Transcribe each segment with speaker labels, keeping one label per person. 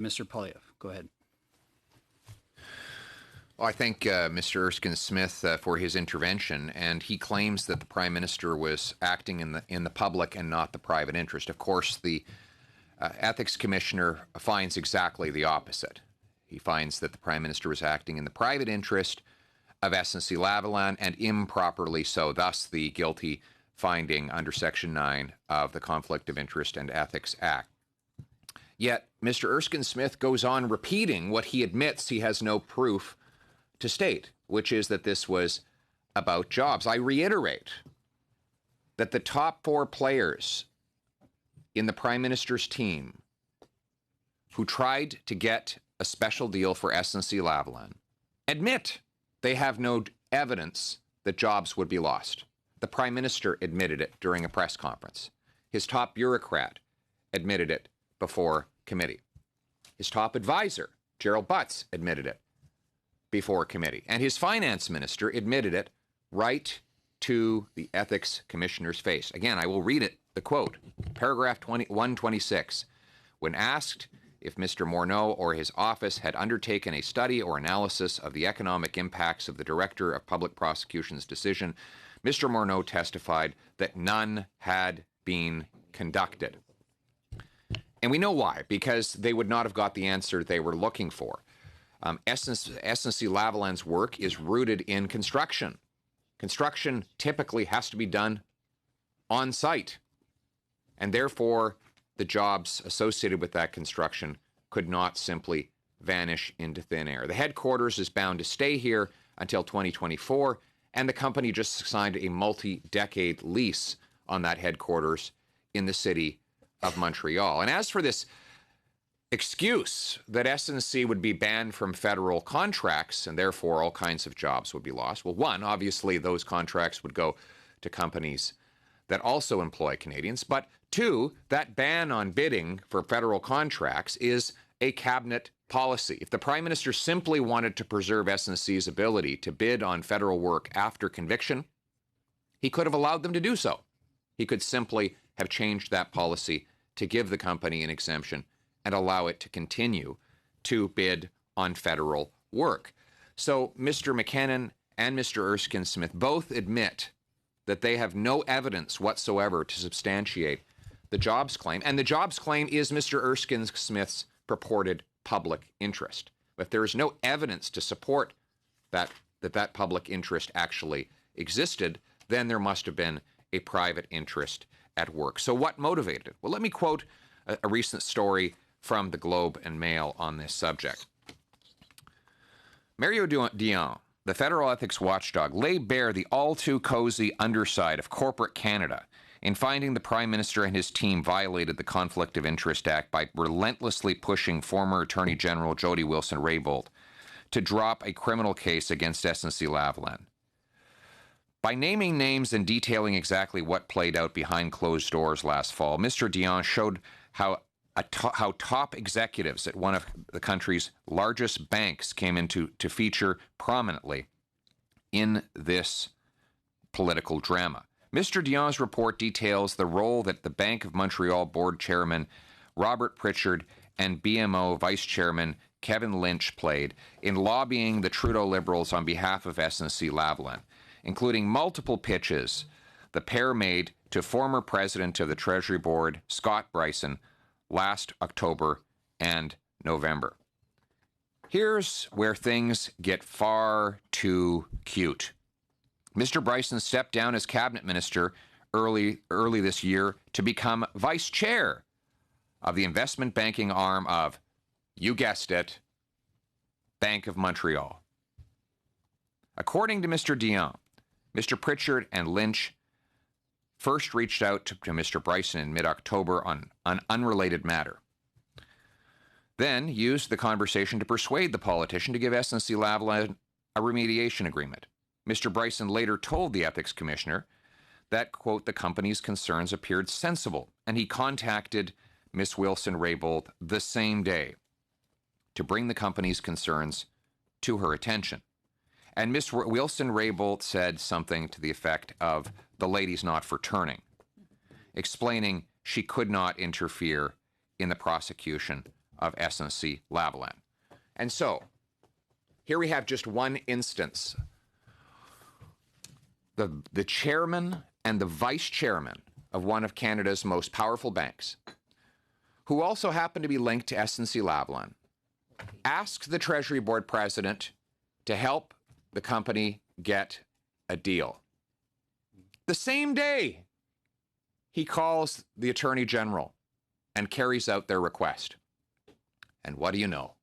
Speaker 1: Mr. Polyev, go ahead.
Speaker 2: Well, I thank Mr. Erskine-Smith for his intervention, and he claims that the Prime Minister was acting in the public and not the private interest. Of course, the Ethics Commissioner finds exactly the opposite. He finds that the Prime Minister was acting in the private interest of SNC-Lavalin, and improperly so, thus the guilty finding under Section 9 of the Conflict of Interest and Ethics Act. Yet, Mr. Erskine-Smith goes on repeating what he admits he has no proof to state, which is that this was about jobs. I reiterate that the top 4 players in the Prime Minister's team who tried to get a special deal for SNC-Lavalin admit they have no evidence that jobs would be lost. The Prime Minister admitted it during a press conference. His top bureaucrat admitted it before committee. His top advisor, Gerald Butts, admitted it before committee. And his finance minister admitted it right to the Ethics Commissioner's face. Again, I will read it, the quote, paragraph 126. When asked if Mr. Morneau or his office had undertaken a study or analysis of the economic impacts of the Director of Public Prosecution's decision, Mr. Morneau testified that none had been conducted. And we know why, because they would not have got the answer they were looking for. SNC-Lavalin's work is rooted in construction. Construction typically has to be done on site, and therefore the jobs associated with that construction could not simply vanish into thin air. The headquarters is bound to stay here until 2024, and the company just signed a multi-decade lease on that headquarters in the city of Montreal. And as for this excuse that SNC would be banned from federal contracts and therefore all kinds of jobs would be lost, well, one, obviously those contracts would go to companies that also employ Canadians, but two, that ban on bidding for federal contracts is a cabinet policy. If the Prime Minister simply wanted to preserve SNC's ability to bid on federal work after conviction, he could have allowed them to do so. He could simply have changed that policy to give the company an exemption and allow it to continue to bid on federal work. So Mr. McKinnon and Mr. Erskine-Smith both admit that they have no evidence whatsoever to substantiate the jobs claim. And the jobs claim is Mr. Erskine-Smith's purported public interest. But if there is no evidence to support that public interest actually existed, then there must have been a private interest at work. So what motivated it? Well, let me quote a recent story from the Globe and Mail on this subject. Mario Dion, the federal ethics watchdog, laid bare the all-too-cozy underside of corporate Canada in finding the Prime Minister and his team violated the Conflict of Interest Act by relentlessly pushing former Attorney General Jody Wilson-Raybould to drop a criminal case against SNC-Lavalin. By naming names and detailing exactly what played out behind closed doors last fall, Mr. Dion showed how top executives at one of the country's largest banks came into to feature prominently in this political drama. Mr. Dion's report details the role that the Bank of Montreal board chairman Robert Pritchard and BMO vice chairman Kevin Lynch played in lobbying the Trudeau Liberals on behalf of SNC-Lavalin, including multiple pitches the pair made to former president of the Treasury Board, Scott Bryson, last October and November. Here's where things get far too cute. Mr. Bryson stepped down as cabinet minister early this year to become vice chair of the investment banking arm of, you guessed it, Bank of Montreal. According to Mr. Dion, Mr. Pritchard and Lynch first reached out to Mr. Bryson in mid-October on an unrelated matter, then used the conversation to persuade the politician to give SNC-Lavalin a remediation agreement. Mr. Bryson later told the Ethics Commissioner that, quote, the company's concerns appeared sensible, and he contacted Ms. Wilson-Raybould the same day to bring the company's concerns to her attention. And Ms. Wilson-Raybould said something to the effect of, the lady's not for turning, explaining she could not interfere in the prosecution of SNC-Lavalin. And so, here we have just one instance. The chairman and the vice chairman of one of Canada's most powerful banks, who also happen to be linked to SNC-Lavalin, asked the Treasury Board president to help the company get a deal. The same day, he calls the Attorney General and carries out their request. And what do you know?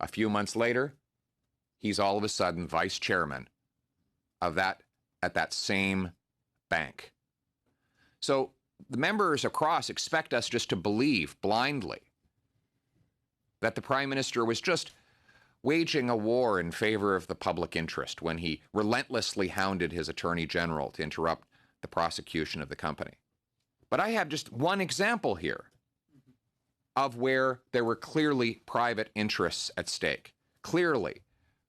Speaker 2: A few months later, he's all of a sudden vice chairman of that at that same bank. So the members across expect us just to believe blindly that the Prime Minister was just waging a war in favor of the public interest when he relentlessly hounded his Attorney General to interrupt the prosecution of the company. But I have just one example here of where there were clearly private interests at stake. Clearly,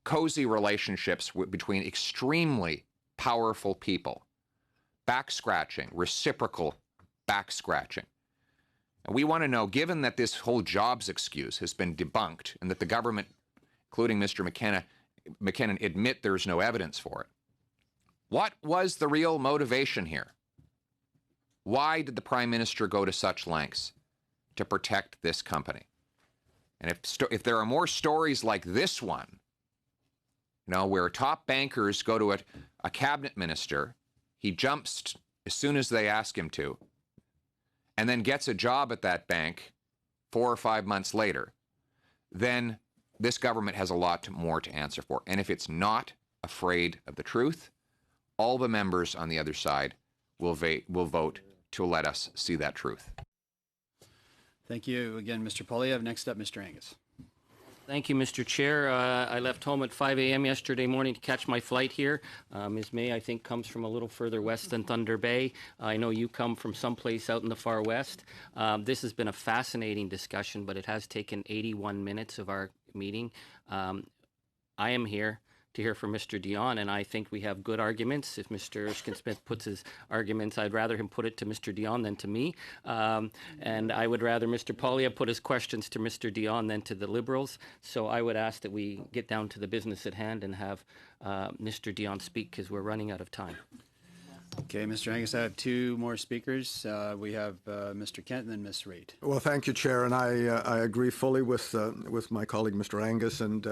Speaker 2: cozy relationships between extremely powerful people. Back-scratching, reciprocal back-scratching. And we want to know, given that this whole jobs excuse has been debunked and that the government, including Mr. McKinnon, admit there's no evidence for it, what was the real motivation here? Why did the Prime Minister go to such lengths to protect this company? And if there are more stories like this one, you know, where top bankers go to a cabinet minister, he jumps as soon as they ask him to, and then gets a job at that bank 4 or 5 months later, then this government has a lot more to answer for. And if it's not afraid of the truth, all the members on the other side will vote to let us see that truth.
Speaker 1: Thank you again, Mr. Poilievre. Next up, Mr. Angus.
Speaker 3: Thank you, Mr. Chair. I left home at 5 a.m. yesterday morning to catch my flight here. Ms. May, I think, comes from a little further west than Thunder Bay. I know you come from someplace out in the far west. This has been a fascinating discussion, but it has taken 81 minutes of our meeting. I am here to hear from Mr. Dion, and I think we have good arguments. If Mr. Erskine-Smith puts his arguments, I'd rather him put it to Mr. Dion than to me. And I would rather Mr. Poilievre put his questions to Mr. Dion than to the Liberals. So I would ask that we get down to the business at hand and have Mr. Dion speak, because we're running out of time.
Speaker 1: Okay, Mr. Angus, I have two more speakers. We have Mr. Kent and then Ms. Reid.
Speaker 4: Well, thank you, Chair, and I agree fully with my colleague, Mr. Angus, and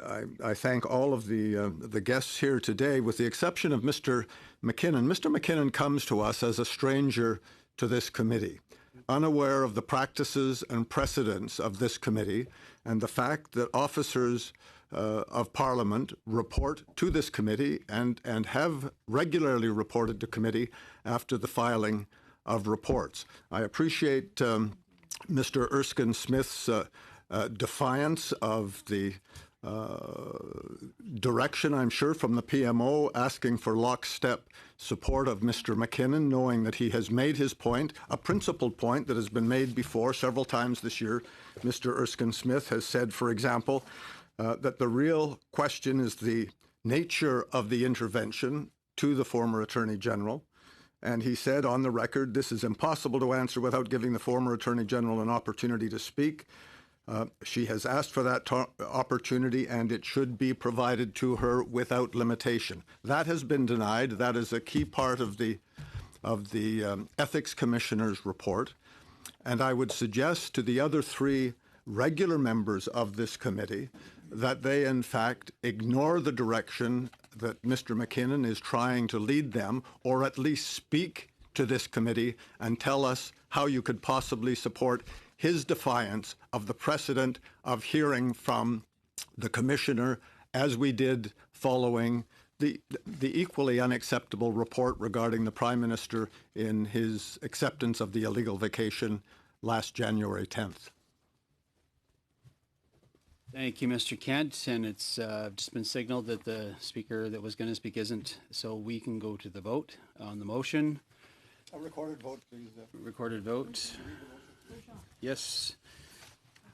Speaker 4: I thank all of the guests here today, with the exception of Mr. McKinnon. Mr. McKinnon comes to us as a stranger to this committee, unaware of the practices and precedents of this committee, and the fact that officers of Parliament report to this committee and have regularly reported to committee after the filing of reports. I appreciate Mr. Erskine-Smith's defiance of the direction, I'm sure, from the PMO, asking for lockstep support of Mr. McKinnon, knowing that he has made his point, a principled point that has been made before several times this year. Mr. Erskine-Smith has said, for example, that the real question is the nature of the intervention to the former Attorney General. And he said on the record, this is impossible to answer without giving the former Attorney General an opportunity to speak. She has asked for that opportunity, and it should be provided to her without limitation. That has been denied. That is a key part of the Ethics Commissioner's report. And I would suggest to the other three regular members of this committee that they, in fact, ignore the direction that Mr. McKinnon is trying to lead them, or at least speak to this committee and tell us how you could possibly support his defiance of the precedent of hearing from the Commissioner, as we did following the equally unacceptable report regarding the Prime Minister in his acceptance of the illegal vacation last January 10th.
Speaker 1: Thank you, Mr. Kent. And it's just been signaled that the speaker that was going to speak isn't, so we can go to the vote on the motion.
Speaker 4: A recorded vote, please.
Speaker 1: Recorded vote. Yes.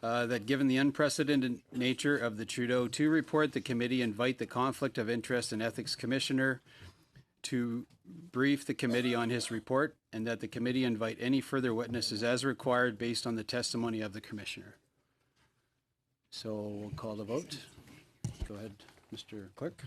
Speaker 1: That given the unprecedented nature of the Trudeau II report, the committee invite the Conflict of Interest and Ethics Commissioner to brief the committee on his report and that the committee invite any further witnesses as required based on the testimony of the commissioner. So we'll call the vote. Go ahead, Mr. Clerk.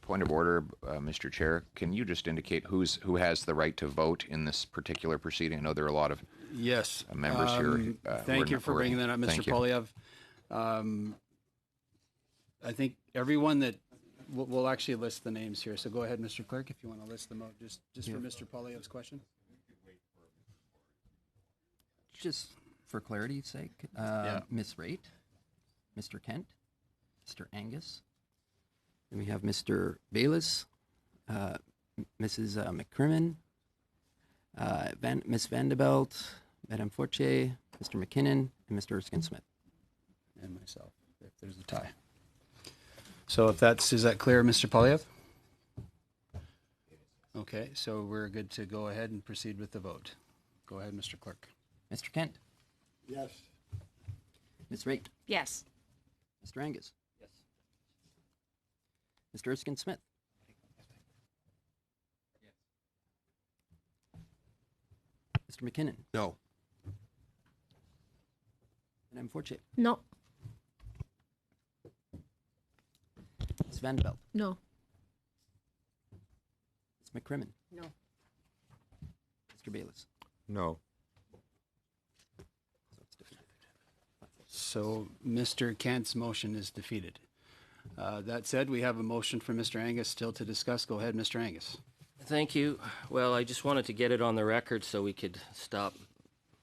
Speaker 2: Point of order, Mr. Chair. Can you just indicate who has the right to vote in this particular proceeding? I know there are a lot of
Speaker 1: Yes.
Speaker 2: members here.
Speaker 1: Thank you for bringing that up, Mr. Polyev. I think everyone that we'll actually list the names here. So go ahead, Mr. Clerk, if you want to list them out, just for Mr. Polyev's question.
Speaker 5: Just for clarity's sake, Ms. Raitt, Mr. Kent, Mr. Angus, and we have Mr. Bayless, Mrs. McCrimmon, Ms. Vandeveld, Madame Fortier, Mr. McKinnon, and Mr. Erskine-Smith.
Speaker 1: And myself, if there's a tie. So if is that clear, Mr. Polyev? Okay, so we're good to go ahead and proceed with the vote. Go ahead, Mr. Clerk.
Speaker 5: Mr. Kent,
Speaker 4: Yes.
Speaker 5: Ms. Raitt,
Speaker 6: Yes.
Speaker 5: Mr. Angus. Yes. Mr. Erskine-Smith. Mr. McKinnon.
Speaker 7: No.
Speaker 5: Madame Fortier.
Speaker 6: No.
Speaker 5: Ms. Vandeveld.
Speaker 6: No.
Speaker 5: Ms. McCrimmon.
Speaker 6: No.
Speaker 5: Mr. Bayless.
Speaker 7: No.
Speaker 5: So it's defeated.
Speaker 1: So Mr. Kent's motion is defeated. That said, we have a motion for Mr. Angus still to discuss. Go ahead, Mr. Angus.
Speaker 3: Thank you. Well, I just wanted to get it on the record so we could stop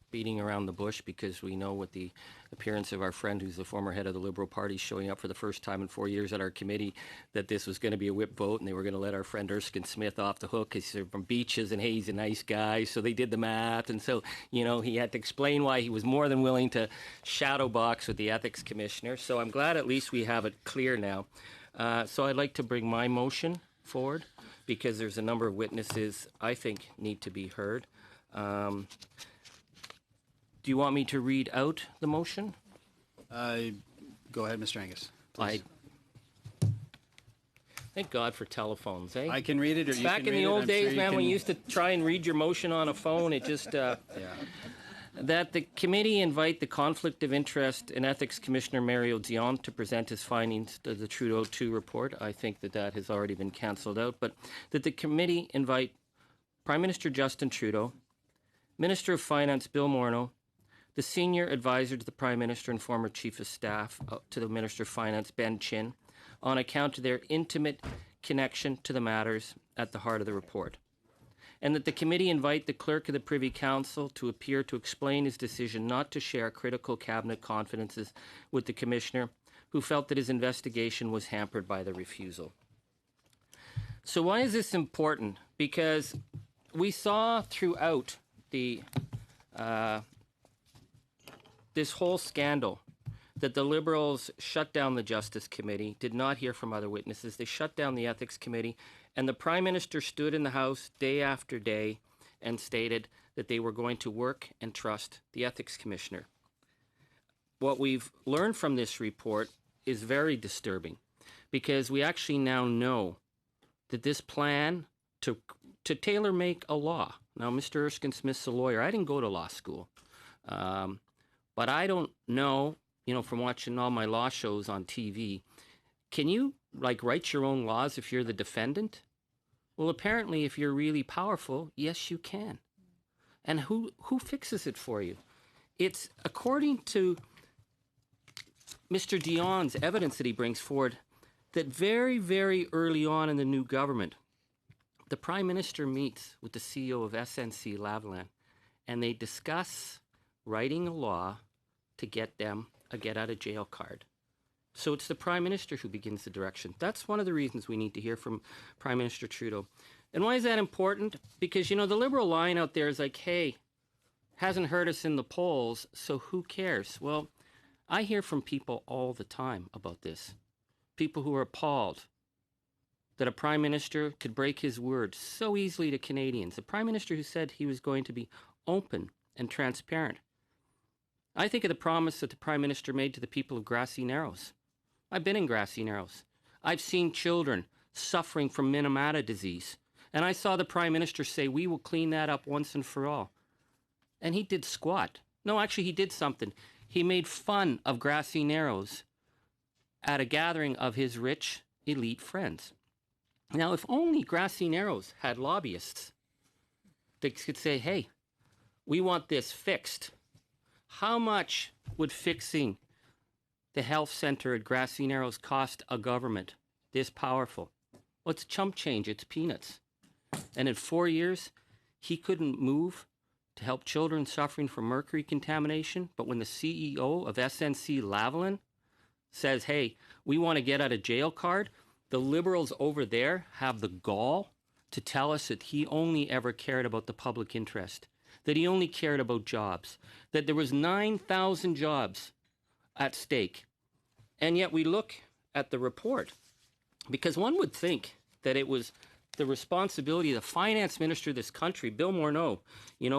Speaker 3: beating around the bush, because we know with the appearance of our friend who's the former head of the Liberal Party showing up for the first time in 4 years at our committee, that this was going to be a whip vote and they were going to let our friend Erskine-Smith off the hook because they're from Beaches and hey, he's a nice guy. So they did the math. And so, you know, he had to explain why he was more than willing to shadow box with the ethics commissioner. So I'm glad at least we have it clear now. So I'd like to bring my motion forward because there's a number of witnesses I think need to be heard. Do you want me to read out the motion?
Speaker 1: Go ahead, Mr. Angus. Please.
Speaker 3: Thank God for telephones, eh?
Speaker 1: I can read it, or you
Speaker 3: Back
Speaker 1: can
Speaker 3: in
Speaker 1: read
Speaker 3: the
Speaker 1: it.
Speaker 3: old
Speaker 1: I'm
Speaker 3: days,
Speaker 1: sure you
Speaker 3: man, when
Speaker 1: can-
Speaker 3: you used to try and read your motion on a phone, it just... That the committee invite the Conflict of Interest and Ethics Commissioner Mario Dion to present his findings to the Trudeau 2 report. I think that has already been cancelled out. But that the committee invite Prime Minister Justin Trudeau, Minister of Finance Bill Morneau, the senior advisor to the Prime Minister and former Chief of Staff to the Minister of Finance, Ben Chin, on account of their intimate connection to the matters at the heart of the report. And that the committee invite the Clerk of the Privy Council to appear to explain his decision not to share critical cabinet confidences with the Commissioner, who felt that his investigation was hampered by the refusal. So why is this important? Because we saw throughout the this whole scandal that the Liberals shut down the Justice Committee, did not hear from other witnesses. They shut down the Ethics Committee, and the Prime Minister stood in the House day after day and stated that they were going to work and trust the Ethics Commissioner. What we've learned from this report is very disturbing, because we actually now know that this plan to tailor-make a law. Now, Mr. Erskine-Smith's a lawyer. I didn't go to law school. But I don't know, you know, from watching all my law shows on TV, can you, like, write your own laws if you're the defendant? Well, apparently, if you're really powerful, yes, you can. And who fixes it for you? It's, according to Mr. Dion's evidence that he brings forward, that very, very early on in the new government, the Prime Minister meets with the CEO of SNC-Lavalin, and they discuss writing a law to get them a get-out-of-jail card. So it's the Prime Minister who begins the direction. That's one of the reasons we need to hear from Prime Minister Trudeau. And why is that important? Because, you know, the Liberal line out there is like, hey, hasn't hurt us in the polls, so who cares? Well, I hear from people all the time about this. People who are appalled that a Prime Minister could break his word so easily to Canadians. A Prime Minister who said he was going to be open and transparent. I think of the promise that the Prime Minister made to the people of Grassy Narrows I've been in Grassy Narrows. I've seen children suffering from Minamata disease. And I saw the Prime Minister say, we will clean that up once and for all. And he did squat. No, actually, he did something. He made fun of Grassy Narrows at a gathering of his rich, elite friends. Now, if only Grassy Narrows had lobbyists that could say, hey, we want this fixed. How much would fixing the health center at Grassy Narrows cost a government this powerful? Well, it's chump change. It's peanuts. And in 4 years, he couldn't move to help children suffering from mercury contamination. But when the CEO of SNC-Lavalin says, hey, we want to get out of jail card, the Liberals over there have the gall to tell us that he only ever cared about the public interest, that he only cared about jobs, that there was 9,000 jobs at stake. And yet we look at the report, because one would think that it was the responsibility of the finance minister of this country, Bill Morneau,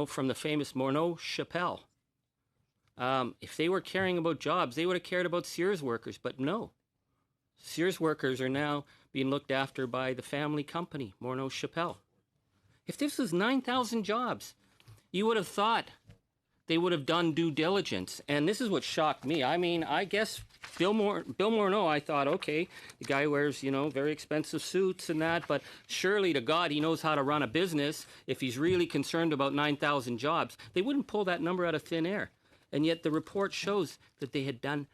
Speaker 3: from the famous Morneau-Chappelle. If they were caring about jobs, they would have cared about Sears workers, but no. Sears workers are now being looked after by the family company, Morneau-Chappelle. If this was 9,000 jobs, you would have thought they would have done due diligence. And this is what shocked me. I mean, I guess Bill Morneau, I thought, okay, the guy wears, very expensive suits and that, but surely to God, he knows how to run a business. If he's really concerned about 9,000 jobs, they wouldn't pull that number out of thin air. And yet the report shows that they had done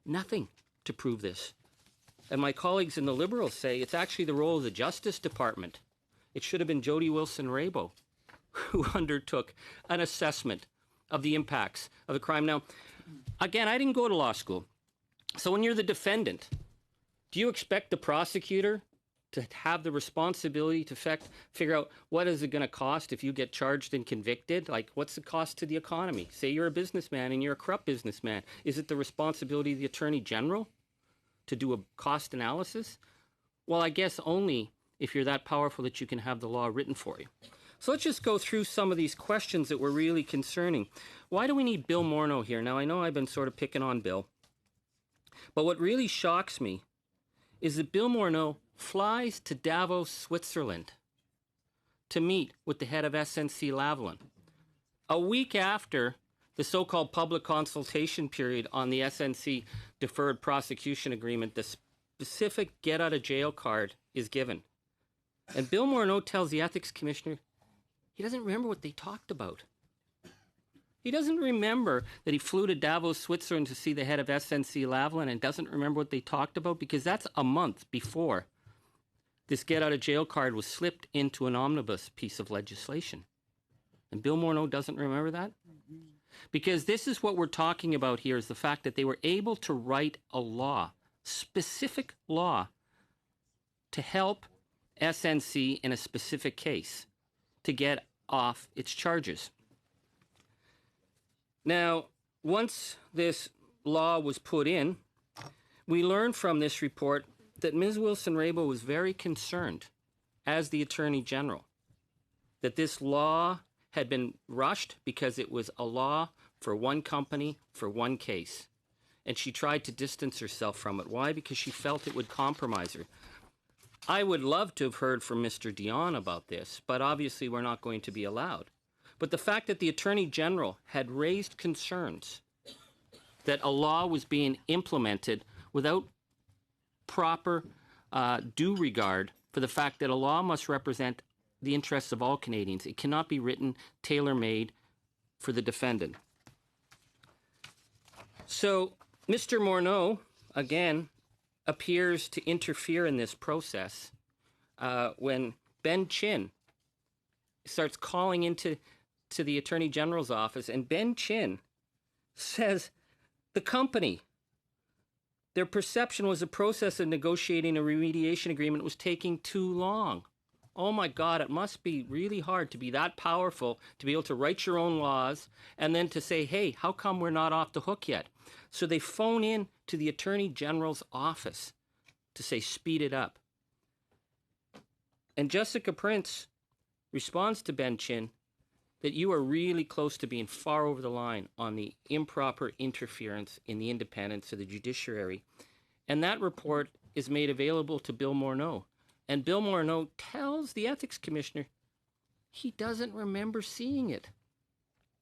Speaker 3: nothing to prove this. And my colleagues in the Liberals say it's actually the role of the Justice Department. It should have been Jody Wilson-Raybould who undertook an assessment of the impacts of the crime. Now, again, I didn't go to law school. So when you're the defendant, do you expect the prosecutor to have the responsibility to figure out what is it going to cost if you get charged and convicted? Like, what's the cost to the economy? Say you're a businessman and you're a corrupt businessman. Is it the responsibility of the Attorney General to do a cost analysis? Well, I guess only if you're that powerful that you can have the law written for you. So let's just go through some of these questions that were really concerning. Why do we need Bill Morneau here? Now, I know I've been sort of picking on Bill, but what really shocks me is that Bill Morneau flies to Davos, Switzerland to meet with the head of SNC-Lavalin a week after the so-called public consultation period on the SNC deferred prosecution agreement. The specific get-out-of-jail card is given. And Bill Morneau tells the ethics commissioner he doesn't remember what they talked about. He doesn't remember that he flew to Davos, Switzerland to see the head of SNC-Lavalin and doesn't remember what they talked about because that's a month before this get-out-of-jail card was slipped into an omnibus piece of legislation. And Bill Morneau doesn't remember that? Because this is what we're talking about here, is the fact that they were able to write a law, specific law, to help SNC in a specific case to get off its charges. Now, once this law was put in, we learned from this report that Ms. Wilson-Raybould was very concerned, as the Attorney General, that this law had been rushed because it was a law for one company, for one case. And she tried to distance herself from it. Why? Because she felt it would compromise her. I would love to have heard from Mr. Dion about this, but obviously we're not going to be allowed. But the fact that the Attorney General had raised concerns that a law was being implemented without proper due regard for the fact that a law must represent the interests of all Canadians. It cannot be written tailor-made for the defendant. So Mr. Morneau, again, appears to interfere in this process when Ben Chin starts calling into the Attorney General's office, and Ben Chin says the company, their perception was the process of negotiating a remediation agreement was taking too long. Oh my God, it must be really hard to be that powerful, to be able to write your own laws, and then to say, hey, how come we're not off the hook yet? So they phone in to the Attorney General's office to say, speed it up. And Jessica Prince responds to Ben Chin that you are really close to being far over the line on the improper interference in the independence of the judiciary. And that report is made available to Bill Morneau. And Bill Morneau tells the Ethics Commissioner he doesn't remember seeing it.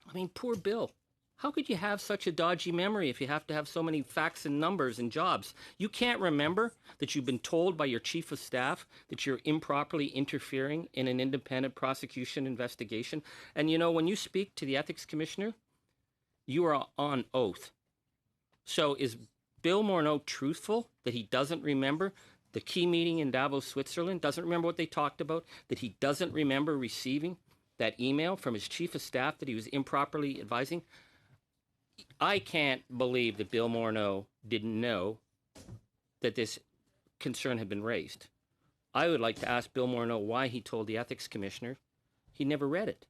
Speaker 3: I mean, poor Bill. How could you have such a dodgy memory if you have to have so many facts and numbers and jobs? You can't remember that you've been told by your chief of staff that you're improperly interfering in an independent prosecution investigation. And you know, when you speak to the Ethics Commissioner, you are on oath. So is Bill Morneau truthful that he doesn't remember the key meeting in Davos, Switzerland, doesn't remember what they talked about, that he doesn't remember receiving that email from his chief of staff that he was improperly advising? I can't believe that Bill Morneau didn't know that this concern had been raised. I would like to ask Bill Morneau why he told the Ethics Commissioner he never read it.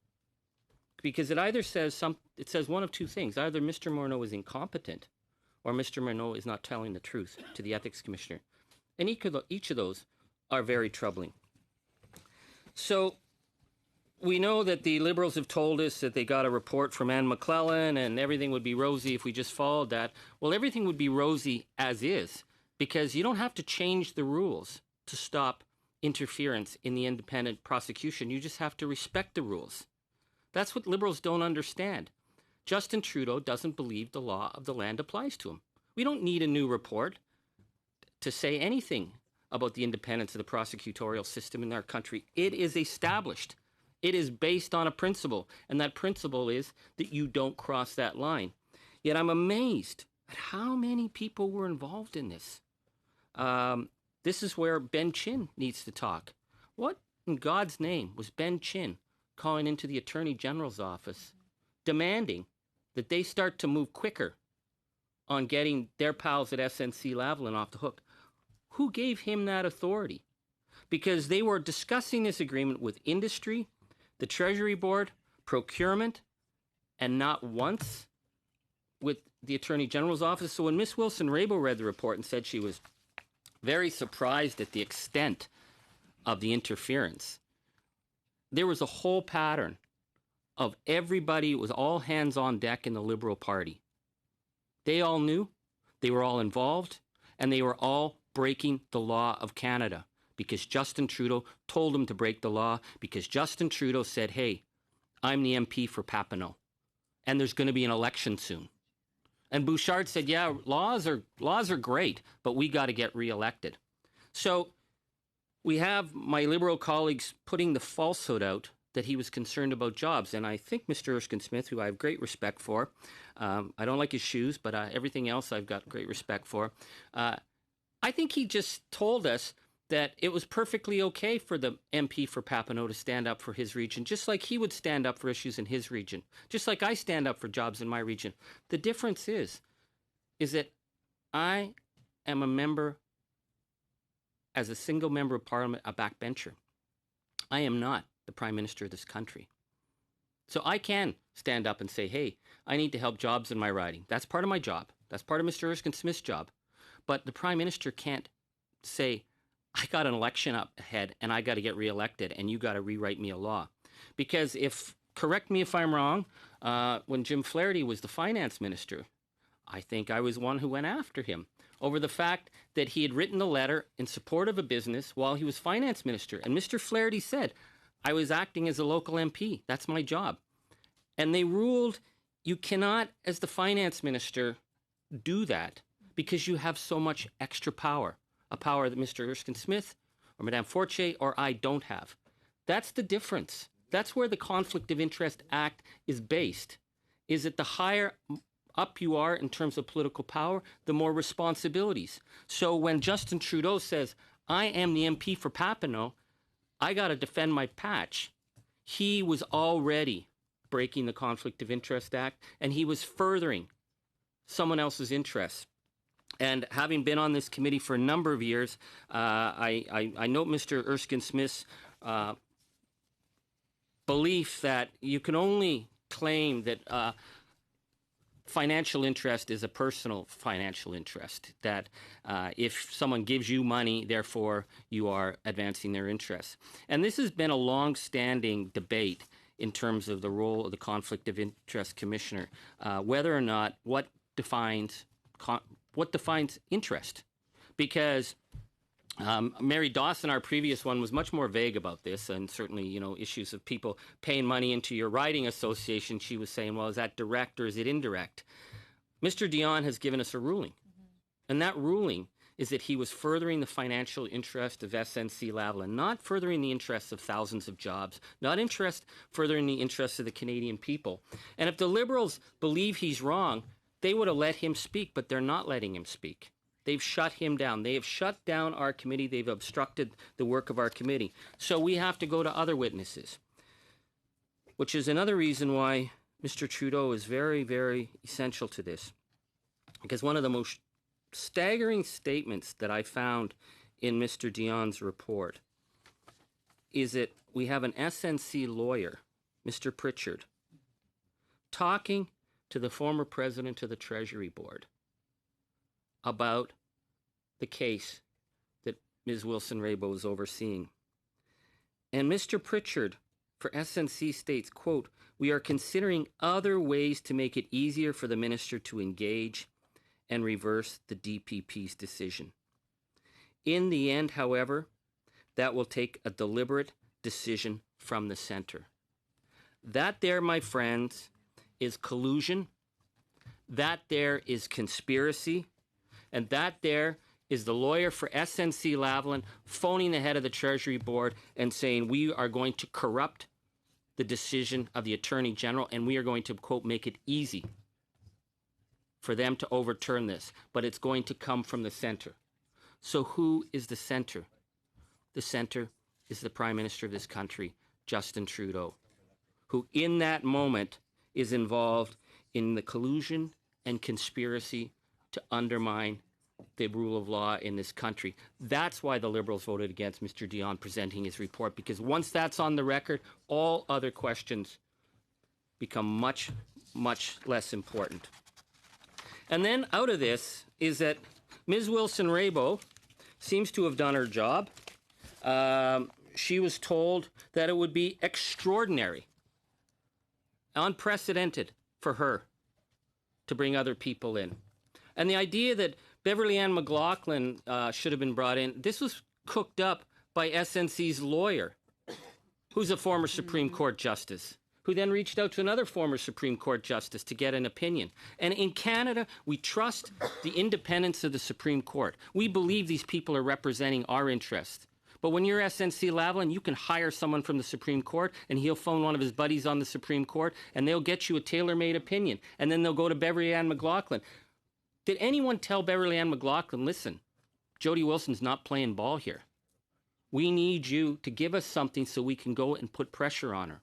Speaker 3: Because it either says it says one of two things. Either Mr. Morneau is incompetent or Mr. Morneau is not telling the truth to the Ethics Commissioner. And each of those are very troubling. So we know that the Liberals have told us that they got a report from Anne McClellan and everything would be rosy if we just followed that. Well, everything would be rosy as is, because you don't have to change the rules to stop interference in the independent prosecution. You just have to respect the rules. That's what Liberals don't understand. Justin Trudeau doesn't believe the law of the land applies to him. We don't need a new report to say anything about the independence of the prosecutorial system in our country. It is established. It is based on a principle, and that principle is that you don't cross that line. Yet I'm amazed at how many people were involved in this. This is where Ben Chin needs to talk. What in God's name was Ben Chin calling into the Attorney General's office, demanding that they start to move quicker on getting their pals at SNC-Lavalin off the hook? Who gave him that authority? Because they were discussing this agreement with industry, the Treasury Board, procurement, and not once with the Attorney General's office. So when Ms. Wilson-Raybould read the report and said she was very surprised at the extent of the interference, there was a whole pattern of everybody. It was all hands on deck in the Liberal Party. They all knew, they were all involved, and they were all breaking the law of Canada, because Justin Trudeau told them to break the law, because Justin Trudeau said, hey, I'm the MP for Papineau, and there's going to be an election soon. And Bouchard said, yeah, laws are great, but we got to get reelected. So we have my Liberal colleagues putting the falsehood out that he was concerned about jobs. And I think Mr. Erskine-Smith, who I have great respect for, I don't like his shoes, but everything else I've got great respect for, I think he just told us that it was perfectly okay for the MP for Papineau to stand up for his region, just like he would stand up for issues in his region, just like I stand up for jobs in my region. The difference is that I am a member, as a single member of Parliament, a backbencher. I am not the Prime Minister of this country. So I can stand up and say, hey, I need to help jobs in my riding. That's part of my job. That's part of Mr. Erskine-Smith's job. But the Prime Minister can't say, I got an election up ahead and I got to get reelected and you got to rewrite me a law. Because correct me if I'm wrong, when Jim Flaherty was the finance minister, I think I was one who went after him over the fact that he had written a letter in support of a business while he was finance minister. And Mr. Flaherty said, I was acting as a local MP. That's my job. And they ruled you cannot, as the finance minister, do that because you have so much extra power, a power that Mr. Erskine-Smith or Madame Fortier or I don't have. That's the difference. That's where the Conflict of Interest Act is based, is that the higher up you are in terms of political power, the more responsibilities. So when Justin Trudeau says, I am the MP for Papineau, I got to defend my patch, he was already breaking the Conflict of Interest Act, and he was furthering someone else's interests. And having been on this committee for a number of years, I note Mr. Erskine-Smith's belief that you can only claim that financial interest is a personal financial interest, that if someone gives you money, therefore you are advancing their interests. And this has been a long-standing debate in terms of the role of the Conflict of Interest Commissioner, whether or not what defines interest. because Mary Dawson, our previous one, was much more vague about this, and certainly, you know, issues of people paying money into your riding association. She was saying, well, is that direct or is it indirect? Mr. Dion has given us a ruling, and that ruling is that he was furthering the financial interest of SNC-Lavalin, not furthering the interests of thousands of jobs, not furthering the interests of the Canadian people. And if the Liberals believe he's wrong, they would have let him speak, but they're not letting him speak. They've shut him down. They have shut down our committee. They've obstructed the work of our committee. So we have to go to other witnesses, which is another reason why Mr. Trudeau is very, very essential to this. Because one of the most staggering statements that I found in Mr. Dion's report is that we have an SNC lawyer, Mr. Pritchard, talking to the former president of the Treasury Board about the case that Ms. Wilson-Raybould is overseeing. And Mr. Pritchard for SNC states, quote, "We are considering other ways to make it easier for the minister to engage and reverse the DPP's decision. In the end, however, that will take a deliberate decision from the center." That there, my friends, is collusion. That there is conspiracy. And that there is the lawyer for SNC-Lavalin phoning the head of the Treasury Board and saying we are going to corrupt the decision of the Attorney General and we are going to, quote, make it easy for them to overturn this. But it's going to come from the center. So who is the center? The center is the Prime Minister of this country, Justin Trudeau, who in that moment is involved in the collusion and conspiracy to undermine the rule of law in this country. That's why the Liberals voted against Mr. Dion presenting his report, because once that's on the record, all other questions become much, much less important. And then out of this is that Ms. Wilson-Raybould seems to have done her job. She was told that it would be extraordinary, unprecedented for her to bring other people in. And the idea that Beverly Ann McLaughlin should have been brought in, this was cooked up by SNC's lawyer, who's a former Supreme Court justice, who then reached out to another former Supreme Court justice to get an opinion. And in Canada, we trust the independence of the Supreme Court. We believe these people are representing our interests. But when you're SNC-Lavalin, you can hire someone from the Supreme Court, and he'll phone one of his buddies on the Supreme Court, and they'll get you a tailor-made opinion. And then they'll go to Beverly Ann McLaughlin. Did anyone tell Beverly Ann McLaughlin, listen, Jody Wilson's not playing ball here. We need you to give us something so we can go and put pressure on her.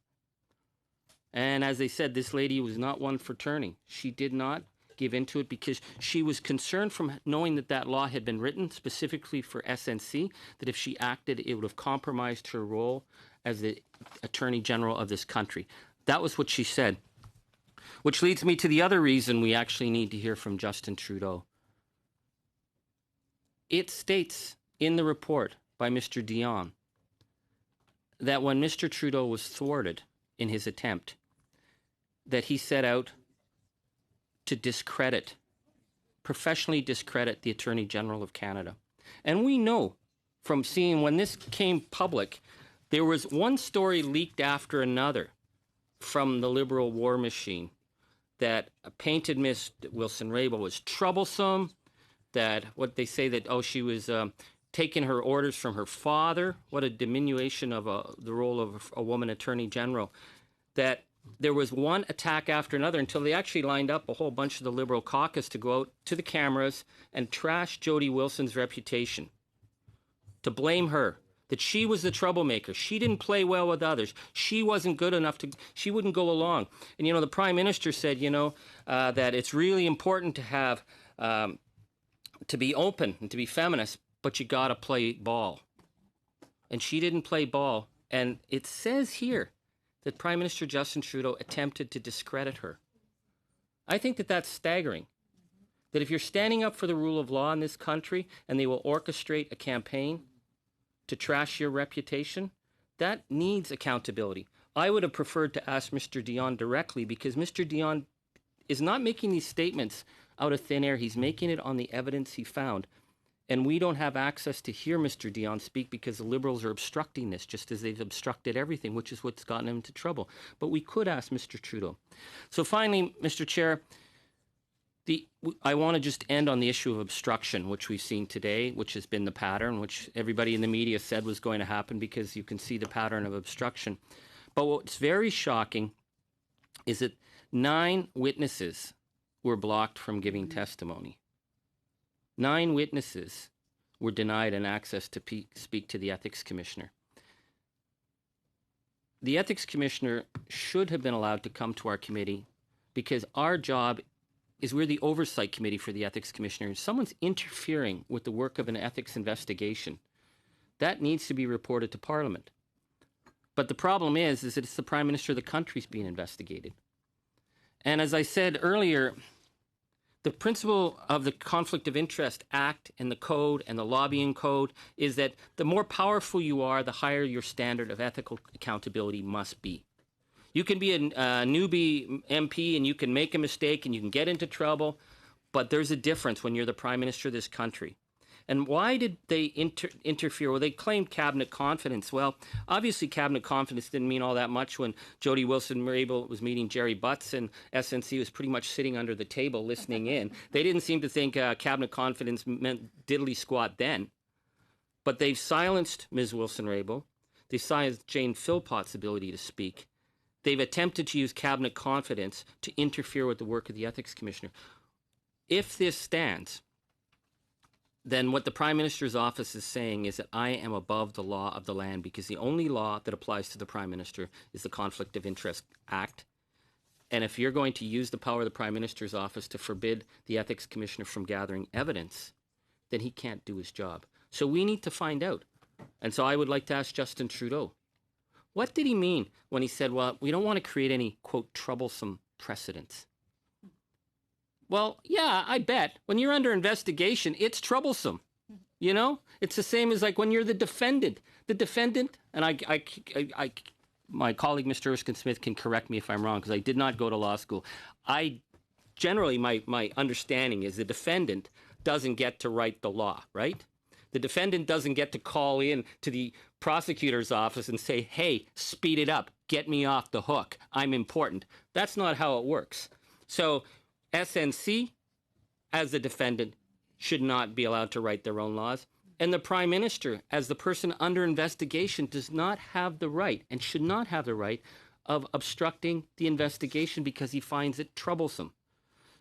Speaker 3: And as they said, this lady was not one for turning. She did not give into it because she was concerned from knowing that that law had been written specifically for SNC, that if she acted, it would have compromised her role as the Attorney General of this country. That was what she said. Which leads me to the other reason we actually need to hear from Justin Trudeau. It states in the report by Mr. Dion that when Mr. Trudeau was thwarted in his attempt, that he set out to discredit, professionally discredit the Attorney General of Canada. And we know from seeing when this came public, there was one story leaked after another from the Liberal war machine that painted Ms. Wilson-Raybould was troublesome, that what they say that, oh, she was taking her orders from her father, what a diminution of the role of a woman attorney general, that there was one attack after another until they actually lined up a whole bunch of the Liberal caucus to go out to the cameras and trash Jody Wilson's reputation, to blame her, that she was the troublemaker. She didn't play well with others. She wasn't good enough to, she wouldn't go along. And, you know, the Prime Minister said, you know, that it's really important to have, to be open and to be feminist, but you got to play ball. And she didn't play ball. And it says here that Prime Minister Justin Trudeau attempted to discredit her. I think that that's staggering. That if you're standing up for the rule of law in this country and they will orchestrate a campaign to trash your reputation, that needs accountability. I would have preferred to ask Mr. Dion directly because Mr. Dion is not making these statements out of thin air. He's making it on the evidence he found. And we don't have access to hear Mr. Dion speak because the Liberals are obstructing this, just as they've obstructed everything, which is what's gotten him into trouble. But we could ask Mr. Trudeau. So finally, Mr. Chair, I want to just end on the issue of obstruction, which we've seen today, which has been the pattern, which everybody in the media said was going to happen because you can see the pattern of obstruction. But what's very shocking is that 9 witnesses were blocked from giving testimony. 9 witnesses were denied an access to speak to the Ethics Commissioner. The Ethics Commissioner should have been allowed to come to our committee because our job is we're the oversight committee for the Ethics Commissioner. If someone's interfering with the work of an ethics investigation, that needs to be reported to Parliament. But the problem is that it's the Prime Minister of the country's being investigated. And as I said earlier, the principle of the Conflict of Interest Act and the code and the lobbying code is that the more powerful you are, the higher your standard of ethical accountability must be. You can be a newbie MP and you can make a mistake and you can get into trouble, but there's a difference when you're the Prime Minister of this country. And why did they interfere? Well, they claimed cabinet confidence. Well, obviously cabinet confidence didn't mean all that much when Jody Wilson-Raybould was meeting Jerry Butts and SNC was pretty much sitting under the table listening in. They didn't seem to think cabinet confidence meant diddly squat then. But they've silenced Ms. Wilson-Raybould. They've silenced Jane Philpott's ability to speak. They've attempted to use cabinet confidence to interfere with the work of the Ethics Commissioner. If this stands, then what the Prime Minister's office is saying is that I am above the law of the land because the only law that applies to the Prime Minister is the Conflict of Interest Act. And if you're going to use the power of the Prime Minister's office to forbid the Ethics Commissioner from gathering evidence, then he can't do his job. So we need to find out. And so I would like to ask Justin Trudeau, what did he mean when he said, well, we don't want to create any, quote, troublesome precedents? Well, yeah, I bet. When you're under investigation, it's troublesome. You know? It's the same as like when you're the defendant. The defendant, and my colleague, Mr. Erskine-Smith, can correct me if I'm wrong because I did not go to law school. Generally, my understanding is the defendant doesn't get to write the law, right? The defendant doesn't get to call in to the prosecutor's office and say, hey, speed it up, get me off the hook, I'm important. That's not how it works. So SNC, as the defendant, should not be allowed to write their own laws. And the Prime Minister, as the person under investigation, does not have the right and should not have the right of obstructing the investigation because he finds it troublesome.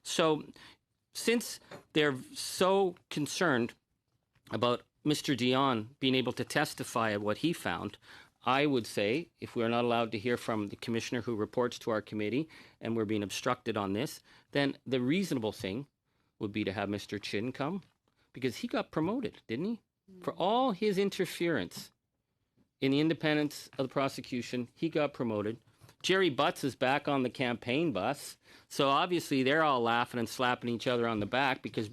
Speaker 3: So since they're so concerned about Mr. Dion being able to testify of what he found, I would say if we're not allowed to hear from the commissioner who reports to our committee and we're being obstructed on this, then the reasonable thing would be to have Mr. Chin come because he got promoted, didn't he? For all his interference in the independence of the prosecution, he got promoted. Jerry Butts is back on the campaign bus. So obviously they're all laughing and slapping each other on the back because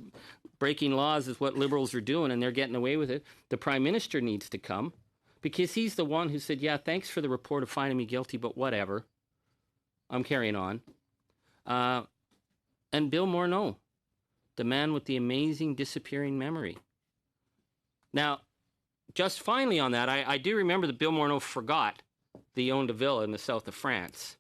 Speaker 3: breaking laws is what Liberals are doing and they're getting away with it. The Prime Minister needs to come because he's the one who said, yeah, thanks for the report of finding me guilty, but whatever. I'm carrying on. And Bill Morneau, the man with the amazing disappearing memory. Now, just finally on that, I do remember that Bill Morneau forgot that he owned a villa in the south of France.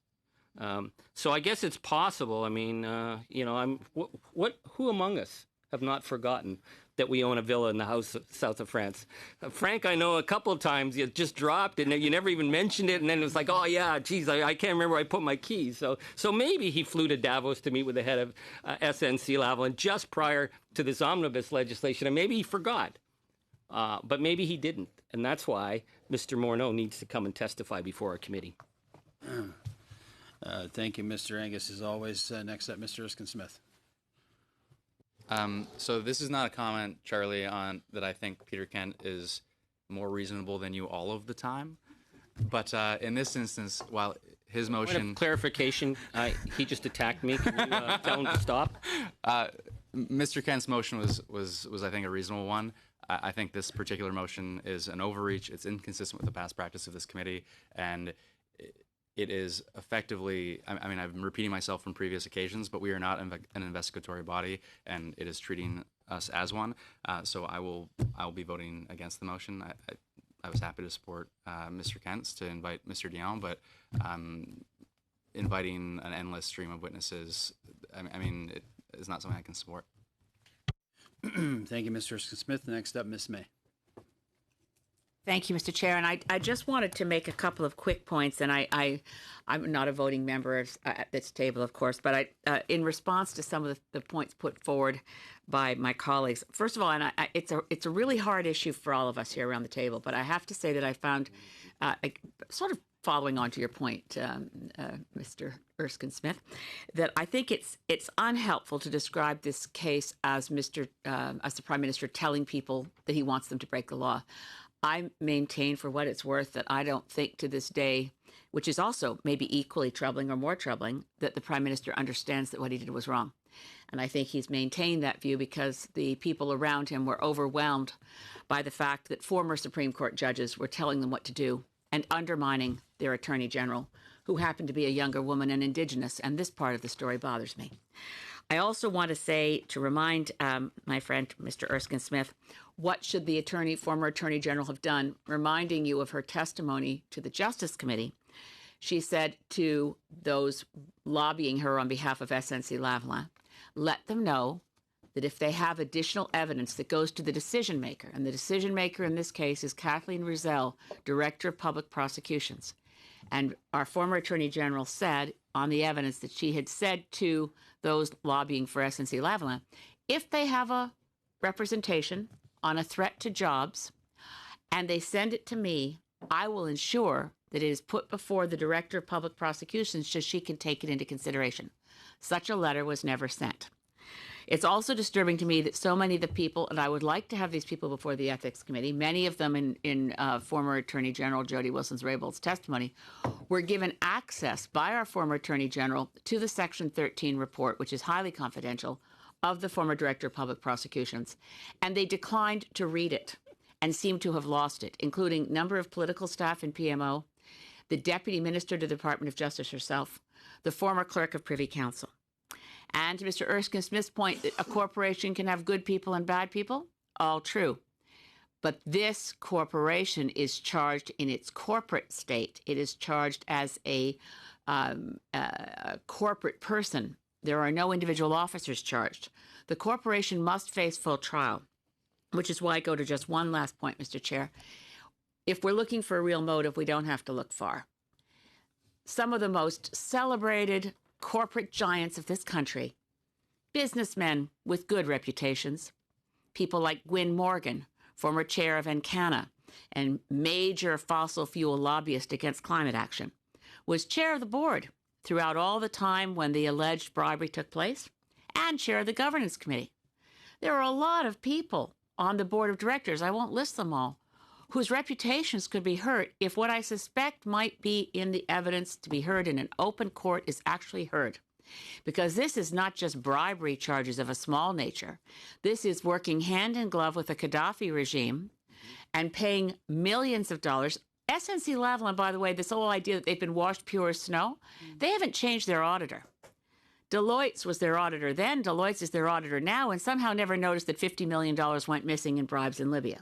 Speaker 3: So I guess it's possible. I mean, who among us have not forgotten that we own a villa in the south of France? Frank, I know a couple of times you just dropped it and you never even mentioned it. And then it was like, oh, yeah, geez, I can't remember where I put my keys. So maybe he flew to Davos to meet with the head of SNC-Lavalin just prior to this omnibus legislation. And maybe he forgot. But maybe he didn't. And that's why Mr. Morneau needs to come and testify before our committee.
Speaker 1: Thank you, Mr. Angus. As always, next up, Mr. Erskine-Smith.
Speaker 6: So this is not a comment, Charlie, on that I think Peter Kent is more reasonable than you all of the time. But in this instance, while his motion...
Speaker 3: Point of clarification, he just attacked me. Can you tell him to stop?
Speaker 6: Mr. Kent's motion was I think, a reasonable one. I think this particular motion is an overreach. It's inconsistent with the past practice of this committee, and it is effectively, I'm repeating myself from previous occasions, but we are not an investigatory body, and it is treating us as one. So I will be voting against the motion. I was happy to support Mr. Kent's to invite Mr. Dion, but inviting an endless stream of witnesses, I mean, it is not something I can support.
Speaker 1: Thank you, Mr. Smith. Next up, Ms. May.
Speaker 7: Thank you, Mr. Chair. And I just wanted to make a couple of quick points. And I'm not a voting member at this table, of course, but in response to some of the points put forward by my colleagues, first of all, and it's a really hard issue for all of us here around the table, but I have to say that I found, sort of following on to your point, Mr. Erskine Smith, that I think it's unhelpful to describe this case as the Prime Minister telling people that he wants them to break the law. I maintain, for what it's worth, that I don't think to this day, which is also maybe equally troubling or more troubling, that the Prime Minister understands that what he did was wrong. And I think he's maintained that view because the people around him were overwhelmed by the fact that former Supreme Court judges were telling them what to do and undermining their Attorney General, who happened to be a younger woman and Indigenous, and this part of the story bothers me. I also want to remind my friend, Mr. Erskine Smith, what should the former Attorney General have done, reminding you of her testimony to the Justice Committee. She said to those lobbying her on behalf of SNC-Lavalin, let them know that if they have additional evidence that goes to the decision maker, and the decision maker in this case is Kathleen Rizal, Director of Public Prosecutions. And our former Attorney General said on the evidence that she had said to those lobbying for SNC-Lavalin, if they have a representation on a threat to jobs and they send it to me, I will ensure that it is put before the Director of Public Prosecutions so she can take it into consideration. Such a letter was never sent. It's also disturbing to me that so many of the people, and I would like to have these people before the Ethics Committee, many of them in former Attorney General Jody Wilson's-Raybould's testimony, were given access by our former Attorney General to the Section 13 report, which is highly confidential, of the former Director of Public Prosecutions, and they declined to read it and seem to have lost it, including number of political staff in PMO, the Deputy Minister to the Department of Justice herself, the former Clerk of Privy Council. And to Mr. Erskine Smith's point that a corporation can have good people and bad people, all true. But this corporation is charged in its corporate state. It is charged as a corporate person. There are no individual officers charged. The corporation must face full trial, which is why I go to just one last point, Mr. Chair. If we're looking for a real motive, we don't have to look far. Some of the most celebrated corporate giants of this country, businessmen with good reputations, people like Gwyn Morgan, former chair of Encana and major fossil fuel lobbyist against climate action, was chair of the board throughout all the time when the alleged bribery took place, and chair of the governance committee. There are a lot of people on the board of directors, I won't list them all, whose reputations could be hurt if what I suspect might be in the evidence to be heard in an open court is actually heard. Because this is not just bribery charges of a small nature. This is working hand in glove with the Gaddafi regime and paying millions of dollars. SNC-Lavalin, by the way, this whole idea that they've been washed pure as snow, they haven't changed their auditor. Deloitte's was their auditor then, Deloitte's is their auditor now, and somehow never noticed that $50 million went missing in bribes in Libya.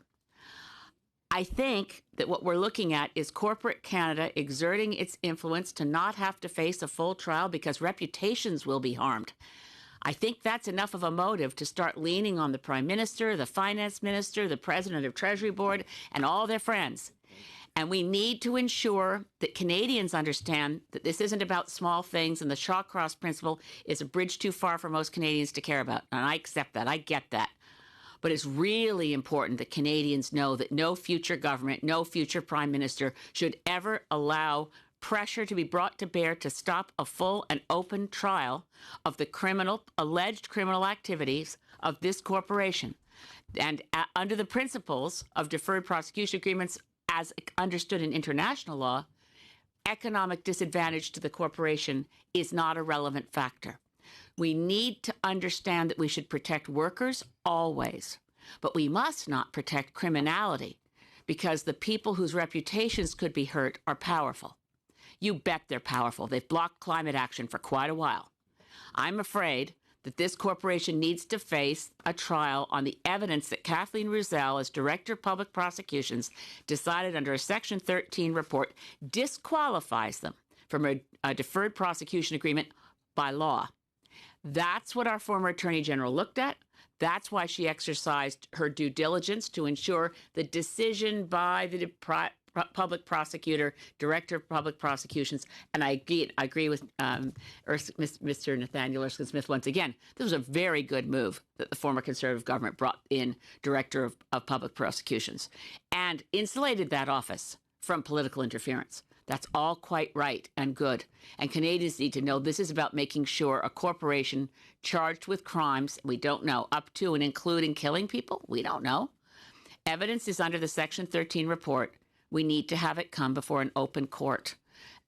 Speaker 7: I think that what we're looking at is corporate Canada exerting its influence to not have to face a full trial because reputations will be harmed. I think that's enough of a motive to start leaning on the Prime Minister, the Finance Minister, the President of Treasury Board, and all their friends. And we need to ensure that Canadians understand that this isn't about small things, and the Shawcross principle is a bridge too far for most Canadians to care about. And I accept that. I get that. But it's really important that Canadians know that no future government, no future Prime Minister should ever allow pressure to be brought to bear to stop a full and open trial of the alleged criminal activities of this corporation. And under the principles of deferred prosecution agreements, as understood in international law, economic disadvantage to the corporation is not a relevant factor. We need to understand that we should protect workers always, but we must not protect criminality because the people whose reputations could be hurt are powerful. You bet they're powerful. They've blocked climate action for quite a while. I'm afraid that this corporation needs to face a trial on the evidence that Kathleen Roussel, as Director of Public Prosecutions, decided under a Section 13 report disqualifies them from a deferred prosecution agreement by law. That's what our former Attorney General looked at. That's why she exercised her due diligence to ensure the decision by the public prosecutor, Director of Public Prosecutions, and I agree with Mr. Nathaniel Erskine-Smith once again. This was a very good move that the former Conservative government brought in Director of Public Prosecutions and insulated that office from political interference. That's all quite right and good. And Canadians need to know this is about making sure a corporation charged with crimes we don't know, up to and including killing people, we don't know. Evidence is under the Section 13 report. We need to have it come before an open court.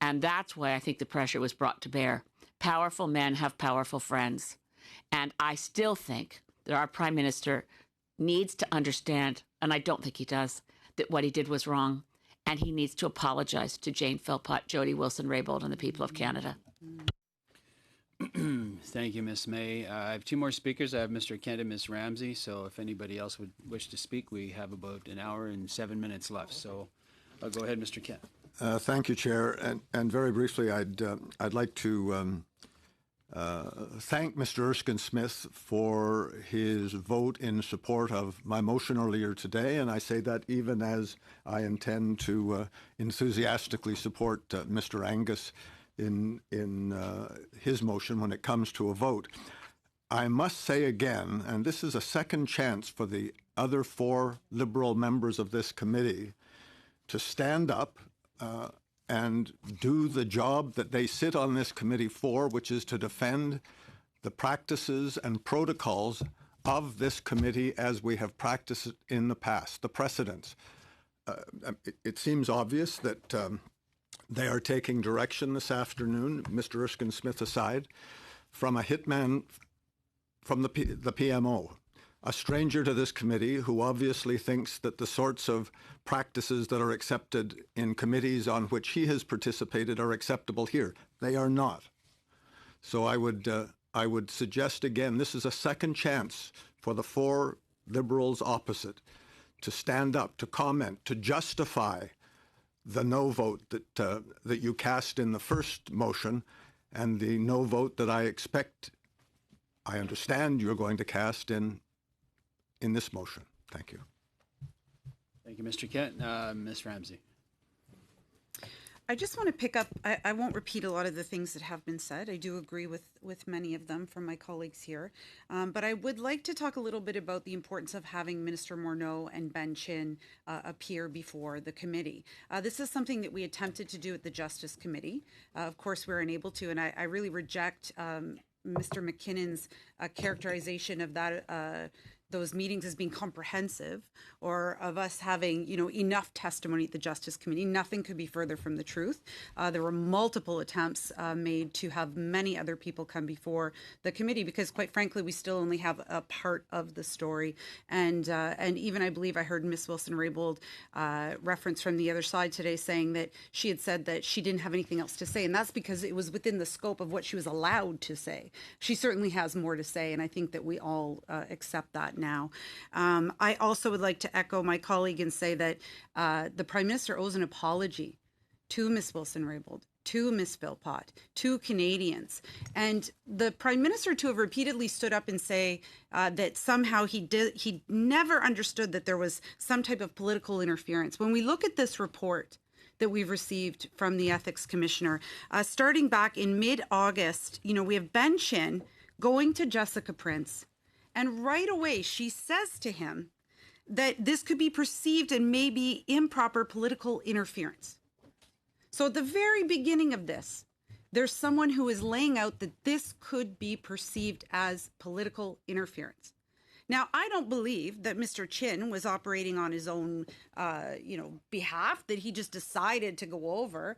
Speaker 7: And that's why I think the pressure was brought to bear. Powerful men have powerful friends. And I still think that our Prime Minister needs to understand, and I don't think he does, that what he did was wrong. And he needs to apologize to Jane Philpott, Jody Wilson-Raybould, and the people of Canada.
Speaker 1: Thank you, Ms. May. I have two more speakers. I have Mr. Kent and Ms. Ramsey. So if anybody else would wish to speak, we have about an hour and 7 minutes left. So I'll go ahead, Mr. Kent.
Speaker 4: Thank you, Chair. And very briefly, I'd like to thank Mr. Erskine-Smith for his vote in support of my motion earlier today, and I say that even as I intend to enthusiastically support Mr. Angus in his motion when it comes to a vote. I must say again, and this is a second chance for the other 4 Liberal members of this committee to stand up and do the job that they sit on this committee for, which is to defend the practices and protocols of this committee as we have practiced in the past, the precedents. It seems obvious that they are taking direction this afternoon, Mr. Erskine-Smith aside, from a hitman from the PMO, a stranger to this committee who obviously thinks that the sorts of practices that are accepted in committees on which he has participated are acceptable here. They are not. So I would suggest again, this is a second chance for the 4 Liberals opposite to stand up, to comment, to justify the no vote that you cast in the first motion and the no vote that I understand you're going to cast in this motion. Thank you.
Speaker 1: Thank you, Mr. Kent. Ms. Ramsey.
Speaker 8: I just want to pick up, I won't repeat a lot of the things that have been said. I do agree with many of them from my colleagues here. But I would like to talk a little bit about the importance of having Minister Morneau and Ben Chin appear before the committee. This is something that we attempted to do at the Justice Committee. Of course, we were unable to, and I really reject Mr. McKinnon's characterization of that those meetings as being comprehensive, or of us having, enough testimony at the Justice Committee. Nothing could be further from the truth. There were multiple attempts made to have many other people come before the committee because, quite frankly, we still only have a part of the story. And even I believe I heard Ms. Wilson-Raybould reference from the other side today saying that she had said that she didn't have anything else to say, and that's because it was within the scope of what she was allowed to say. She certainly has more to say, and I think that we all accept that now. I also would like to echo my colleague and say that the Prime Minister owes an apology to Ms. Wilson-Raybould, to Ms. Philpott, to Canadians. And the Prime Minister to have repeatedly stood up and say that somehow he never understood that there was some type of political interference. When we look at this report that we've received from the Ethics Commissioner, starting back in mid-August, we have Ben Chin going to Jessica Prince, and right away, she says to him that this could be perceived and maybe improper political interference. So at the very beginning of this, there's someone who is laying out that this could be perceived as political interference. Now, I don't believe that Mr. Chin was operating on his own, behalf, that he just decided to go over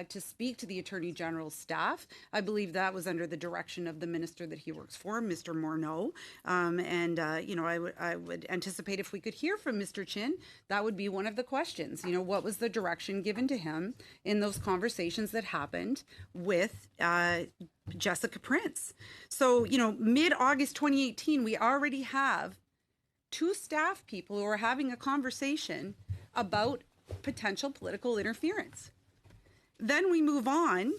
Speaker 8: to speak to the Attorney General's staff. I believe that was under the direction of the minister that he works for, Mr. Morneau. I would anticipate if we could hear from Mr. Chin, that would be one of the questions. What was the direction given to him in those conversations that happened with Jessica Prince. So, mid-August 2018, we already have 2 staff people who are having a conversation about potential political interference. Then we move on,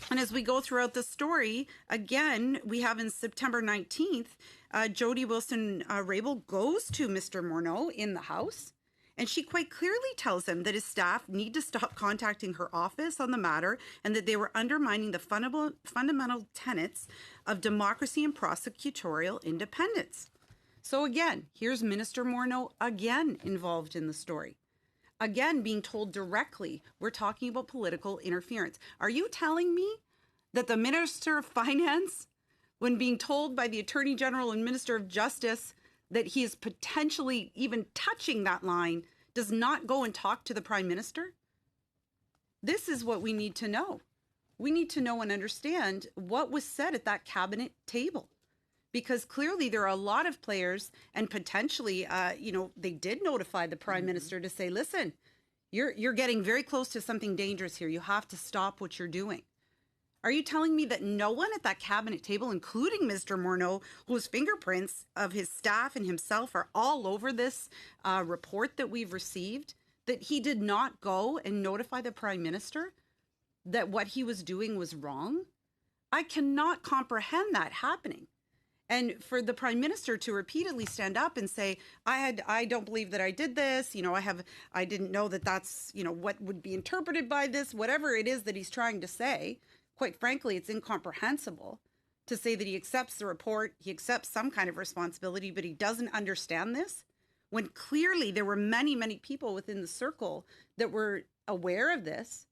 Speaker 8: and as we go throughout the story, again, we have in September 19th, Jody Wilson-Raybould goes to Mr. Morneau in the House, and she quite clearly tells him that his staff need to stop contacting her office on the matter and that they were undermining the fundamental tenets of democracy and prosecutorial independence. So again, here's Minister Morneau again involved in the story. Again, being told directly, we're talking about political interference. Are you telling me that the Minister of Finance, when being told by the Attorney General and Minister of Justice that he is potentially even touching that line, does not go and talk to the Prime Minister? This is what we need to know. We need to know and understand what was said at that cabinet table. Because clearly there are a lot of players, and potentially, they did notify the Prime Minister to say, listen, you're getting very close to something dangerous here. You have to stop what you're doing. Are you telling me that no one at that cabinet table, including Mr. Morneau, whose fingerprints of his staff and himself are all over this report that we've received, that he did not go and notify the Prime Minister that what he was doing was wrong? I cannot comprehend that happening. And for the Prime Minister to repeatedly stand up and say, I don't believe that I did this, I didn't know that that's, what would be interpreted by this, whatever it is that he's trying to say, quite frankly, it's incomprehensible to say that he accepts the report, he accepts some kind of responsibility, but he doesn't understand this, when clearly there were many, many people within the circle that were aware of this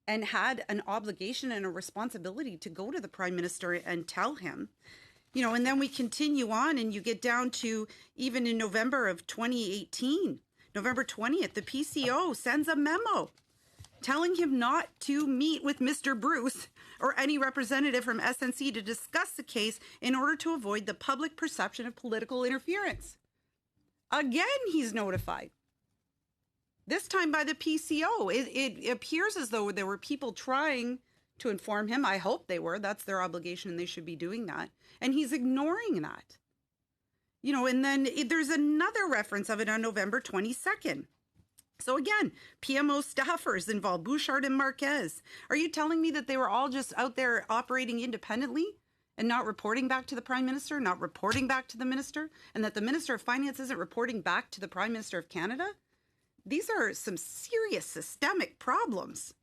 Speaker 8: and had an obligation and a responsibility to go to the Prime Minister and tell him. And then we continue on, and you get down to even in November of 2018, November 20th, the PCO sends a memo telling him not to meet with Mr. Bruce or any representative from SNC to discuss the case in order to avoid the public perception of political interference. Again, he's notified. This time by the PCO. It appears as though there were people trying to inform him. I hope they were. That's their obligation, and they should be doing that. And he's ignoring that. And then there's another reference of it on November 22nd. So again, PMO staffers involved, Bouchard and Marquez. Are you telling me that they were all just out there operating independently and not reporting back to the Prime Minister, not reporting back to the Minister, and that the Minister of Finance isn't reporting back to the Prime Minister of Canada? These are some serious systemic problems.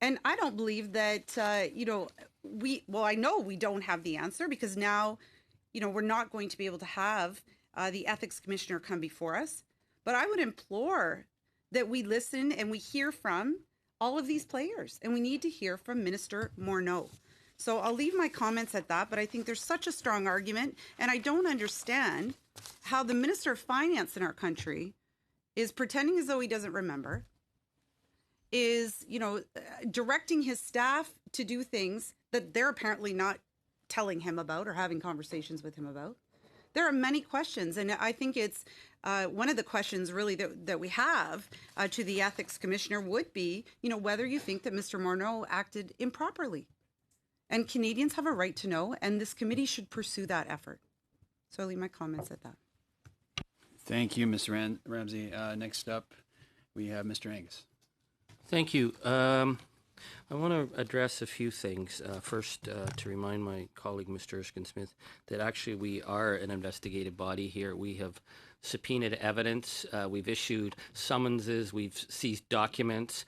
Speaker 8: And I don't believe that, I know we don't have the answer, because now, we're not going to be able to have the Ethics Commissioner come before us. But I would implore that we listen and we hear from all of these players, and we need to hear from Minister Morneau. So I'll leave my comments at that, but I think there's such a strong argument, and I don't understand how the Minister of Finance in our country is pretending as though he doesn't remember, is, directing his staff to do things that they're apparently not telling him about or having conversations with him about. There are many questions, and I think it's one of the questions really that we have to the Ethics Commissioner would be, whether you think that Mr. Morneau acted improperly. And Canadians have a right to know, and this committee should pursue that effort. So I'll leave my comments at that.
Speaker 1: Thank you, Mr. Ramsey. Next up, we have Mr. Angus.
Speaker 3: Thank you. I want to address a few things. First, to remind my colleague, Mr. Erskine-Smith, that actually we are an investigative body here. We have subpoenaed evidence. We've issued summonses. We've seized documents.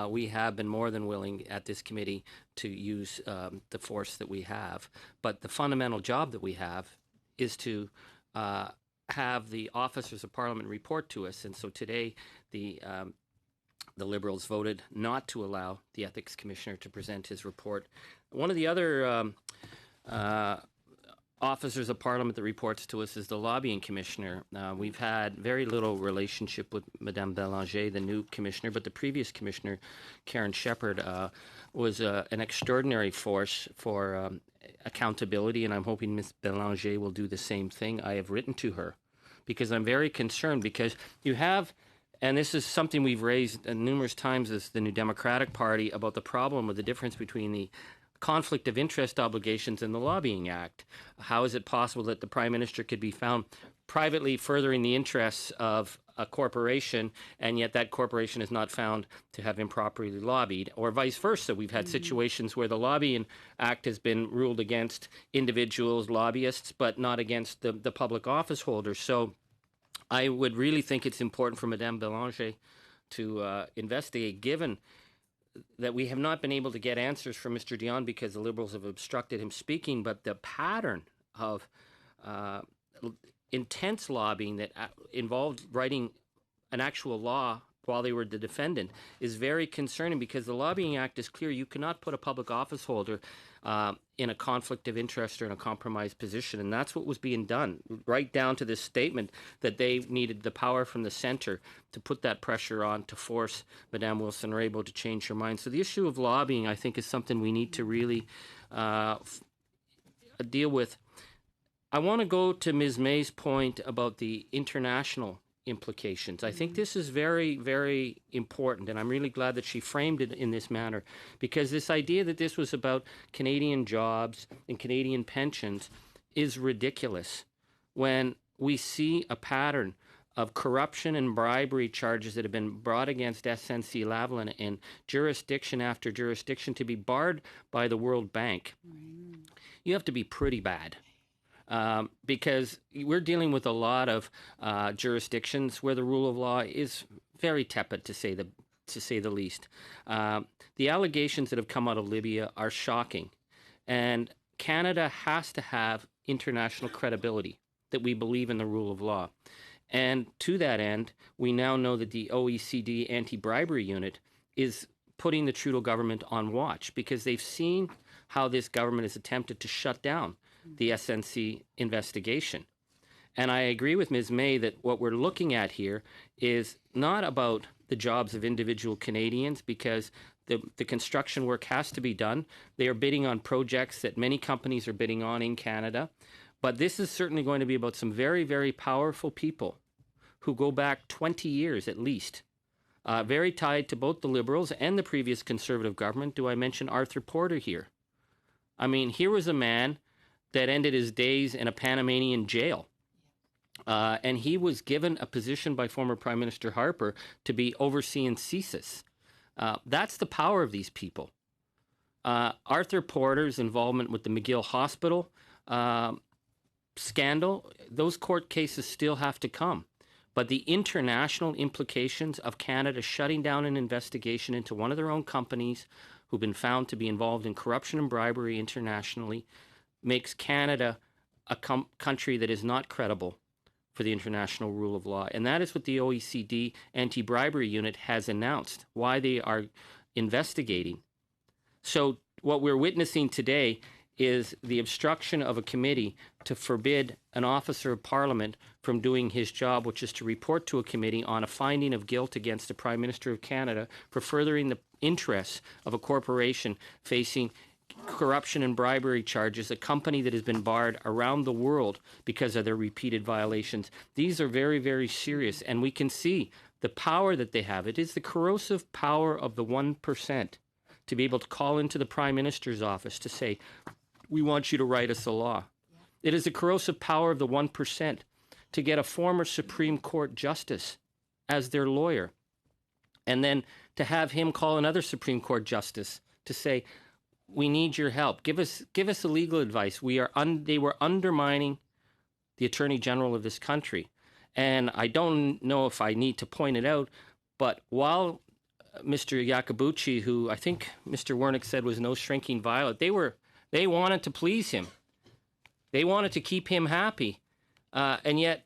Speaker 3: We have been more than willing at this committee to use the force that we have. But the fundamental job that we have is to have the officers of Parliament report to us. And so today, the Liberals voted not to allow the Ethics Commissioner to present his report. One of the other officers of Parliament that reports to us is the Lobbying Commissioner. We've had very little relationship with Madame Bélanger, the new Commissioner, but the previous Commissioner, Karen Shepherd, was an extraordinary force for accountability, and I'm hoping Ms. Bélanger will do the same thing. I have written to her because I'm very concerned, because you have... And this is something we've raised numerous times as the New Democratic Party about the problem with the difference between the conflict of interest obligations in the Lobbying Act. How is it possible that the Prime Minister could be found privately furthering the interests of a corporation, and yet that corporation is not found to have improperly lobbied, or vice versa? We've had situations where the Lobbying Act has been ruled against individuals, lobbyists, but not against the public office holders. So I would really think it's important for Madame Bélanger to investigate, given that we have not been able to get answers from Mr. Dion because the Liberals have obstructed him speaking, but the pattern of intense lobbying that involved writing an actual law while they were the defendant is very concerning, because the Lobbying Act is clear. You cannot put a public office holder in a conflict of interest or in a compromised position, and that's what was being done, right down to this statement that they needed the power from the centre to put that pressure on to force Madame Wilson-Raybould to change her mind. So the issue of lobbying, I think, is something we need to really deal with. I want to go to Ms. May's point about the international implications. I think this is very, very important, and I'm really glad that she framed it in this manner, because this idea that this was about Canadian jobs and Canadian pensions is ridiculous when we see a pattern of corruption and bribery charges that have been brought against SNC-Lavalin in jurisdiction after jurisdiction to be barred by the World Bank. You have to be pretty bad. Because we're dealing with a lot of jurisdictions where the rule of law is very tepid, to say the least. The allegations that have come out of Libya are shocking, and Canada has to have international credibility that we believe in the rule of law. And to that end, we now know that the OECD anti-bribery unit is putting the Trudeau government on watch, because they've seen how this government has attempted to shut down the SNC investigation. And I agree with Ms. May that what we're looking at here is not about the jobs of individual Canadians, because the construction work has to be done. They are bidding on projects that many companies are bidding on in Canada. But this is certainly going to be about some very, very powerful people who go back 20 years at least, very tied to both the Liberals and the previous Conservative government. Do I mention Arthur Porter here? I mean, here was a man that ended his days in a Panamanian jail. And he was given a position by former Prime Minister Harper to be overseeing CSIS. That's the power of these people. Arthur Porter's involvement with the McGill Hospital scandal, those court cases still have to come. But the international implications of Canada shutting down an investigation into one of their own companies who've been found to be involved in corruption and bribery internationally makes Canada a country that is not credible for the international rule of law. And that is what the OECD anti-bribery unit has announced, why they are investigating. So what we're witnessing today is the obstruction of a committee to forbid an officer of Parliament from doing his job, which is to report to a committee on a finding of guilt against the Prime Minister of Canada for furthering the interests of a corporation facing corruption and bribery charges, a company that has been barred around the world because of their repeated violations. These are very, very serious, and we can see the power that they have. It is the corrosive power of the 1% to be able to call into the Prime Minister's office to say, we want you to write us a law. It is the corrosive power of the 1% to get a former Supreme Court justice as their lawyer, and then to have him call another Supreme Court justice to say, we need your help. Give us a legal advice. They were undermining the Attorney General of this country. And I don't know if I need to point it out, but while Mr. Iacobucci, who I think Mr. Wernick said was no shrinking violet, they wanted to please him. They wanted to keep him happy. And yet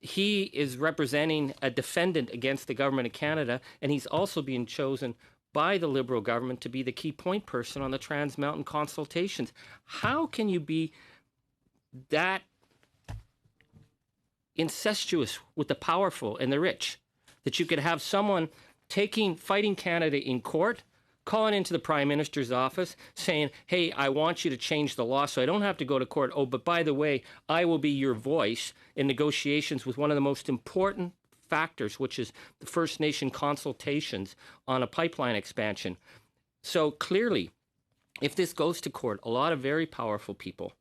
Speaker 3: he is representing a defendant against the government of Canada, and he's also being chosen by the Liberal government to be the key point person on the Trans Mountain consultations. How can you be that incestuous with the powerful and the rich that you could have someone fighting Canada in court, calling into the Prime Minister's office, saying, hey, I want you to change the law so I don't have to go to court. Oh, but by the way, I will be your voice in negotiations with one of the most important factors, which is the First Nation consultations on a pipeline expansion. So clearly, if this goes to court, a lot of very powerful people,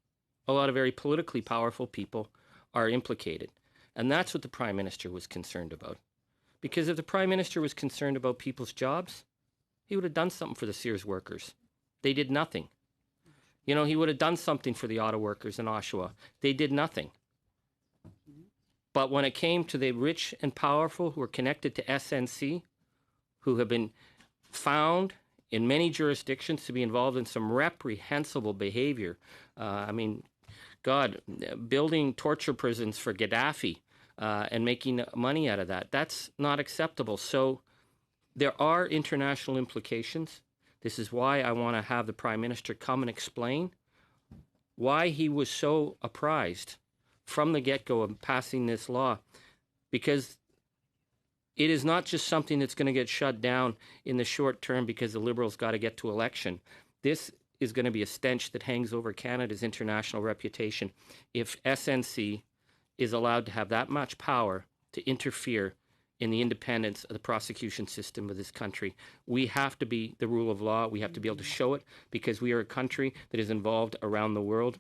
Speaker 3: a lot of very politically powerful people are implicated. And that's what the Prime Minister was concerned about. Because if the Prime Minister was concerned about people's jobs, he would have done something for the Sears workers. They did nothing. You know, he would have done something for the auto workers in Oshawa. They did nothing. But when it came to the rich and powerful who are connected to SNC, who have been found in many jurisdictions to be involved in some reprehensible behavior, building torture prisons for Gaddafi and making money out of that, that's not acceptable. So there are international implications. This is why I want to have the Prime Minister come and explain why he was so apprised from the get-go of passing this law, because it is not just something that's going to get shut down in the short term because the Liberals got to get to election. This is going to be a stench that hangs over Canada's international reputation if SNC is allowed to have that much power to interfere in the independence of the prosecution system of this country. We have to be the rule of law. We have to be able to show it, because we are a country that is involved around the world,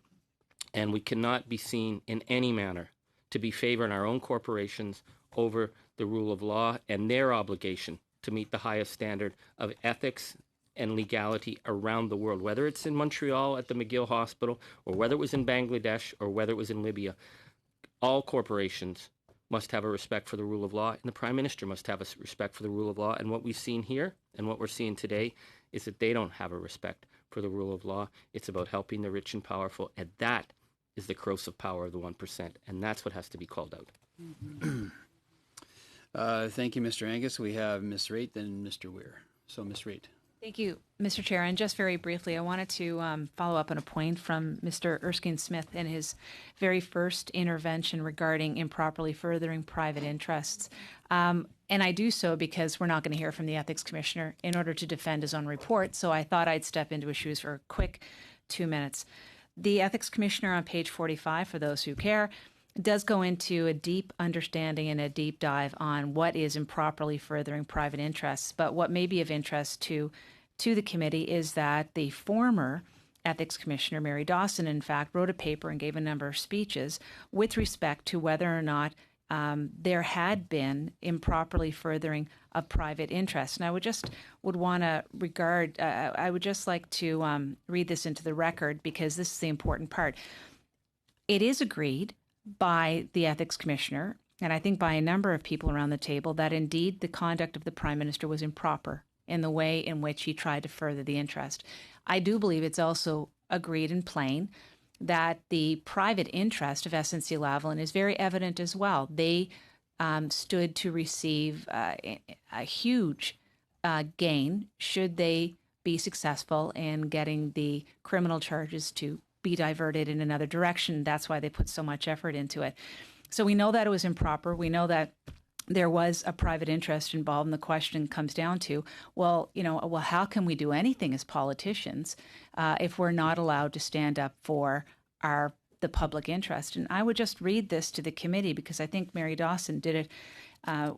Speaker 3: and we cannot be seen in any manner to be favoring our own corporations over the rule of law and their obligation to meet the highest standard of ethics and legality around the world, whether it's in Montreal at the McGill Hospital, or whether it was in Bangladesh, or whether it was in Libya. All corporations must have a respect for the rule of law, and the Prime Minister must have a respect for the rule of law. And what we've seen here and what we're seeing today is that they don't have a respect for the rule of law. It's about helping the rich and powerful, and that is the corrosive power of the 1%, and that's what has to be called out.
Speaker 1: Thank you, Mr. Angus. We have Ms. Raitt, then Mr. Weir. So, Ms. Raitt.
Speaker 9: Thank you, Mr. Chair. And just very briefly, I wanted to follow up on a point from Mr. Erskine-Smith in his very first intervention regarding improperly furthering private interests. And I do so because we're not going to hear from the Ethics Commissioner in order to defend his own report. So I thought I'd step into his shoes for a quick 2 minutes. The Ethics Commissioner on page 45, for those who care, does go into a deep understanding and a deep dive on what is improperly furthering private interests. But what may be of interest to the committee is that the former Ethics Commissioner, Mary Dawson, in fact, wrote a paper and gave a number of speeches with respect to whether or not there had been improperly furthering of private interest. And I would just like to read this into the record, because this is the important part. It is agreed by the Ethics Commissioner, and I think by a number of people around the table, that indeed the conduct of the Prime Minister was improper in the way in which he tried to further the interest. I do believe it's also agreed in plain that the private interest of SNC-Lavalin is very evident as well. They stood to receive a huge gain should they be successful in getting the criminal charges to be diverted in another direction. That's why they put so much effort into it. So we know that it was improper. We know that there was a private interest involved, and the question comes down to, how can we do anything as politicians if we're not allowed to stand up for the public interest? And I would just read this to the committee, because I think Mary Dawson did it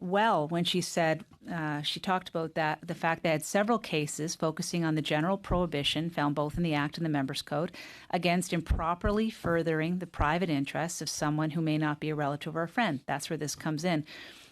Speaker 9: well when she said, she talked about the fact they had several cases focusing on the general prohibition found both in the Act and the Members' Code against improperly furthering the private interests of someone who may not be a relative or a friend. That's where this comes in.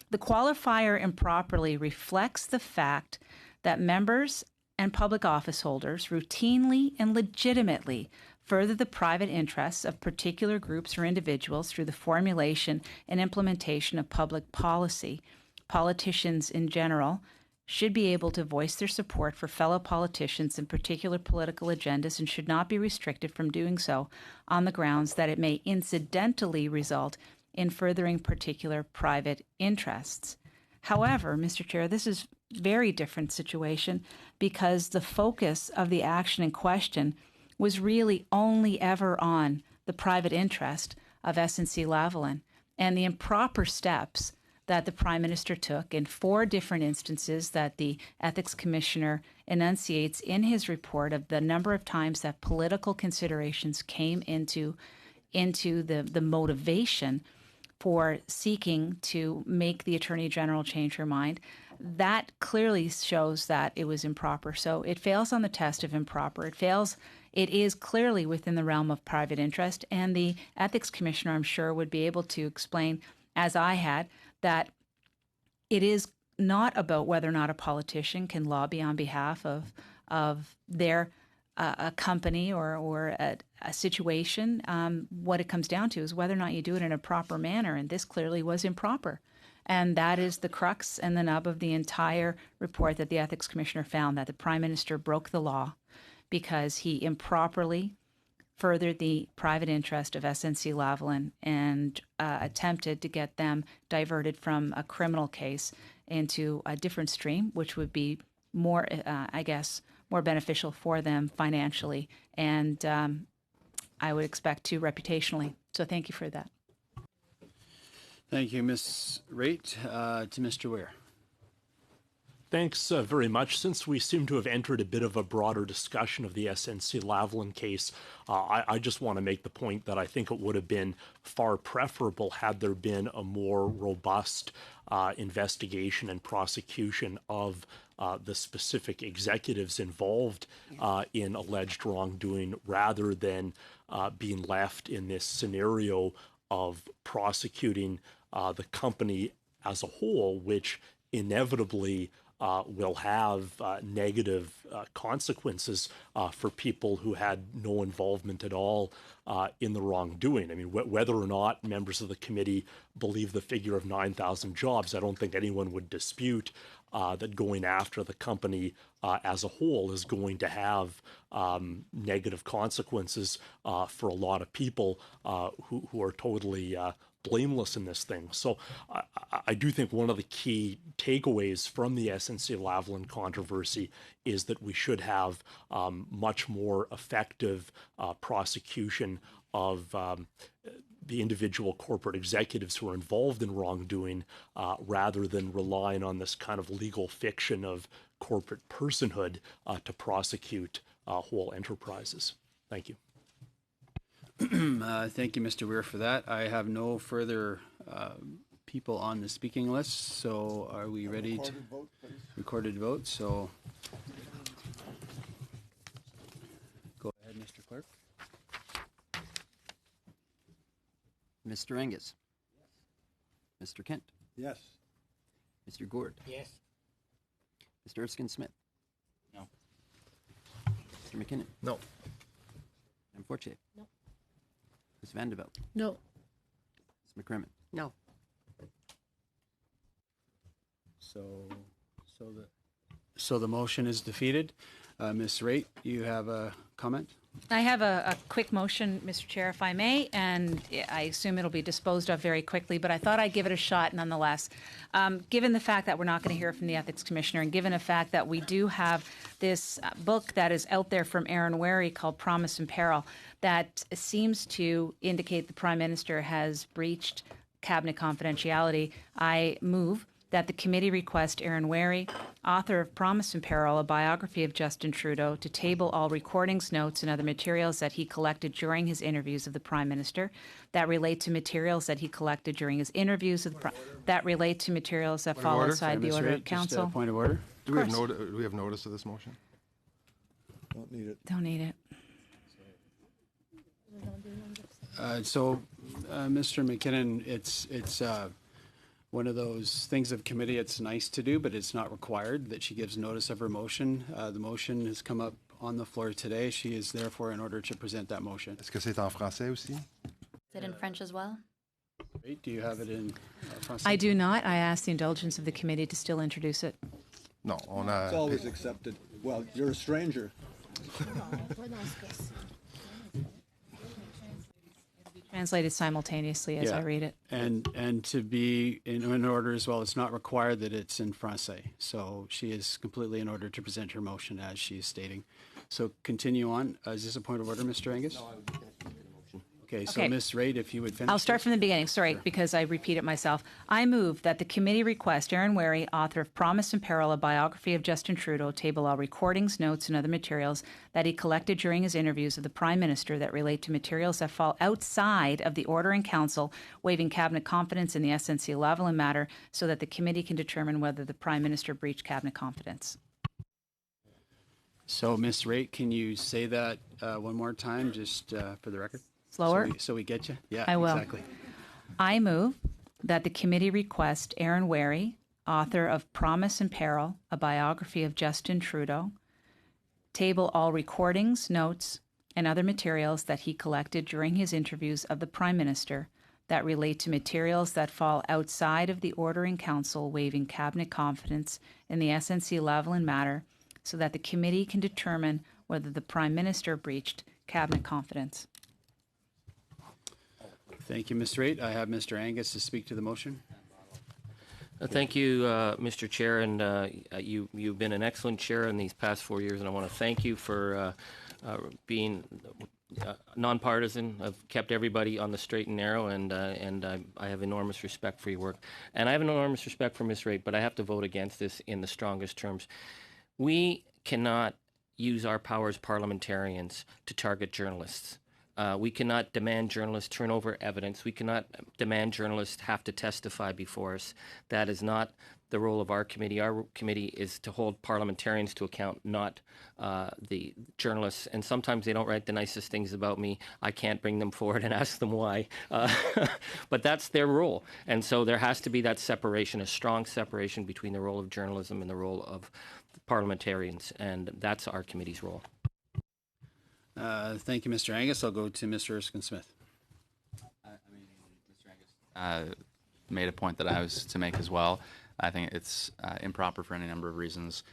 Speaker 9: The qualifier improperly reflects the fact that members and public office holders routinely and legitimately further the private interests of particular groups or individuals through the formulation and implementation of public policy. Politicians in general should be able to voice their support for fellow politicians and particular political agendas, and should not be restricted from doing so on the grounds that it may incidentally result in furthering particular private interests. However, Mr. Chair, this is a very different situation, because the focus of the action in question was really only ever on the private interest of SNC-Lavalin, and the improper steps that the Prime Minister took in 4 different instances that the Ethics Commissioner enunciates in his report, of the number of times that political considerations came into the motivation for seeking to make the Attorney General change her mind. that clearly shows that it was improper. So it fails on the test of improper. It is clearly within the realm of private interest, and the ethics commissioner, I'm sure, would be able to explain, as I had, that it is not about whether or not a politician can lobby on behalf of their a company or a situation. What it comes down to is whether or not you do it in a proper manner, and this clearly was improper. And that is the crux and the nub of the entire report, that the ethics commissioner found that the Prime Minister broke the law because he improperly furthered the private interest of SNC-Lavalin and attempted to get them diverted from a criminal case into a different stream, which would be more, more beneficial for them financially, and I would expect to reputationally. So thank you for that.
Speaker 1: Thank you, Ms. Raitt. To Mr. Weir.
Speaker 10: Thanks very much. Since we seem to have entered a bit of a broader discussion of the SNC-Lavalin case, I just want to make the point that I think it would have been far preferable had there been a more robust investigation and prosecution of the specific executives involved in alleged wrongdoing, rather than being left in this scenario of prosecuting the company as a whole, which inevitably will have negative consequences for people who had no involvement at all in the wrongdoing. I mean, whether or not members of the committee believe the figure of 9,000 jobs, I don't think anyone would dispute that going after the company as a whole is going to have negative consequences for a lot of people who are totally blameless in this thing. So I do think one of the key takeaways from the SNC-Lavalin controversy is that we should have much more effective prosecution of the individual corporate executives who are involved in wrongdoing, rather than relying on this kind of legal fiction of corporate personhood to prosecute whole enterprises. Thank you.
Speaker 1: Thank you, Mr. Weir, for that. I have no further people on the speaking list, so are we ready to recorded vote? So go ahead, Mr. Clerk.
Speaker 5: Mr. Angus. Yes. Mr. Kent.
Speaker 4: Yes.
Speaker 5: Mr. Gourd.
Speaker 3: Yes.
Speaker 5: Mr. Erskine-Smith.
Speaker 3: No.
Speaker 5: Mr. McKinnon.
Speaker 4: No.
Speaker 5: Madam Fortier.
Speaker 7: No.
Speaker 5: Ms. Vandeveld.
Speaker 7: No.
Speaker 5: Ms. McCrimmon.
Speaker 7: No.
Speaker 1: So the motion is defeated. Ms. Raitt, you have a comment?
Speaker 9: I have a quick motion, Mr. Chair, if I may, and I assume it'll be disposed of very quickly, but I thought I'd give it a shot nonetheless. Given the fact that we're not going to hear from the Ethics Commissioner, and given the fact that we do have this book that is out there from Aaron Wary called Promise and Peril, that seems to indicate the Prime Minister has breached cabinet confidentiality, I move that the committee request Aaron Wary, author of Promise and Peril, a biography of Justin Trudeau, to table all recordings, notes, and other materials that he collected during his interviews of the Prime Minister that relate to materials that he collected during his interviews of the that relate to materials that fall outside the order of council.
Speaker 1: Point of order.
Speaker 11: Do we have notice of this motion?
Speaker 4: Don't need it.
Speaker 9: Don't need it.
Speaker 1: Mr. McKinnon, it's one of those things of committee. It's nice to do, but it's not required that she gives notice of her motion. The motion has come up on the floor today. She is therefore in order to present that motion.
Speaker 11: Est-ce que c'est en français aussi?
Speaker 12: Is it in French as well?
Speaker 1: Right? Do you have it in Français?
Speaker 9: I do not. I ask the indulgence of the committee to still introduce it.
Speaker 11: Non, on a...
Speaker 4: It's always accepted. Well, you're a stranger.
Speaker 9: Translated simultaneously as I read it.
Speaker 1: And to be in order as well, it's not required that it's in Francais. So she is completely in order to present her motion as she is stating. So continue on. Is this a point of order, Mr. Angus? No, I would Okay, so
Speaker 9: Okay.
Speaker 1: Ms. Raitt, if you would finish.
Speaker 9: I'll start
Speaker 1: this.
Speaker 9: from the beginning, sorry, because I repeat it myself. I move that the committee request Aaron Wary, author of Promise and Peril, a biography of Justin Trudeau, table all recordings, notes, and other materials that he collected during his interviews of the Prime Minister that relate to materials that fall outside of the Order in Council, waiving Cabinet confidence in the SNC-Lavalin matter, so that the committee can determine whether the Prime Minister breached Cabinet confidence.
Speaker 1: So, Ms. Raitt, can you say that one more time, just for the record?
Speaker 9: Slower?
Speaker 1: So we get you? Yeah,
Speaker 9: I will.
Speaker 1: exactly.
Speaker 9: I move that the committee request Aaron Wary, author of Promise and Peril, a biography of Justin Trudeau, table all recordings, notes, and other materials that he collected during his interviews of the Prime Minister that relate to materials that fall outside of the Order in Council, waiving Cabinet confidence in the SNC-Lavalin matter, so that the committee can determine whether the Prime Minister breached Cabinet confidence.
Speaker 1: Thank you, Ms. Raitt. I have Mr. Angus to speak to the motion.
Speaker 3: Thank you, Mr. Chair, and you've been an excellent chair in these past 4 years, and I want to thank you for being nonpartisan. I've kept everybody on the straight and narrow, and I have enormous respect for your work. And I have enormous respect for Ms. Raitt, but I have to vote against this in the strongest terms. We cannot use our power as parliamentarians to target journalists. We cannot demand journalists turn over evidence. We cannot demand journalists have to testify before us. That is not the role of our committee. Our committee is to hold parliamentarians to account, not the journalists. And sometimes they don't write the nicest things about me. I can't bring them forward and ask them why. But that's their role. And so there has to be that separation, a strong separation between the role of journalism and the role of parliamentarians. And that's our committee's role.
Speaker 1: Thank you, Mr. Angus. I'll go to Mr. Erskine-Smith.
Speaker 6: Mr. Angus made a point that I was to make as well. I think it's improper for any number of reasons.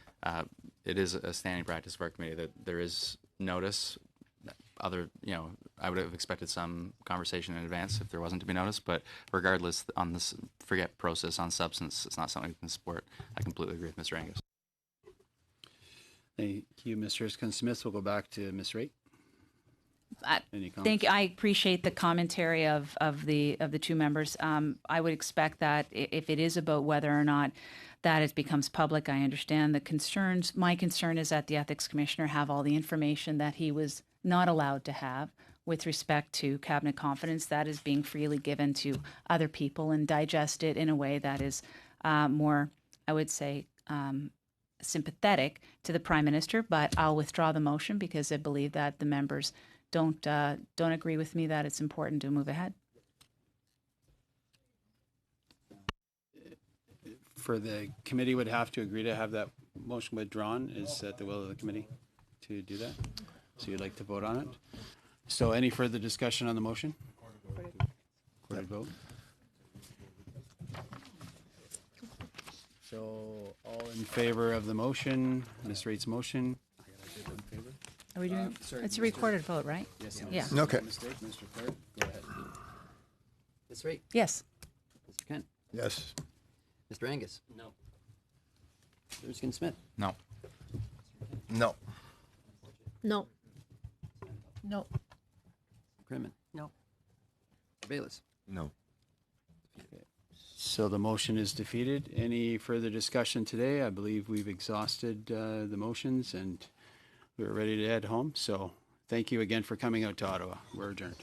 Speaker 6: It is a standing practice of our committee that there is notice. I would have expected some conversation in advance if there wasn't to be notice, but regardless, on this forget process on substance, it's not something we can support. I completely agree with Mr. Angus.
Speaker 1: Thank you, Mr. Erskine-Smith. We'll go back to Ms. Raitt. Any comments?
Speaker 9: Thank you. I appreciate the commentary of the two members. I would expect that if it is about whether or not that it becomes public, I understand the concerns. My concern is that the Ethics Commissioner have all the information that he was not allowed to have with respect to Cabinet confidence that is being freely given to other people and digested in a way that is more, I would say, sympathetic to the Prime Minister. But I'll withdraw the motion because I believe that the members don't agree with me that it's important to move ahead.
Speaker 1: For the committee would have to agree to have that motion withdrawn. Is that the will of the committee to do that? So you'd like to vote on it? So any further discussion on the motion? Recorded vote. So all in favor of the motion, Ms. Raitt's motion?
Speaker 9: Are we doing?
Speaker 1: Sorry,
Speaker 9: It's a
Speaker 1: Mr.
Speaker 9: recorded vote, right?
Speaker 1: Yes.
Speaker 9: Yeah.
Speaker 4: Okay.
Speaker 1: Mistake, Mr. Clerk, go ahead.
Speaker 5: Ms. Raitt,
Speaker 9: Yes.
Speaker 5: Mr. Kent,
Speaker 4: Yes.
Speaker 5: Mr. Angus,
Speaker 3: No.
Speaker 5: Mr. Erskine-Smith,
Speaker 6: No.
Speaker 11: No.
Speaker 12: No. No.
Speaker 5: Crimmon.
Speaker 12: No.
Speaker 5: Mr. Bayless.
Speaker 11: No.
Speaker 1: So the motion is defeated. Any further discussion today? I believe we've exhausted the motions and we're ready to head home. So thank you again for coming out to Ottawa. We're adjourned.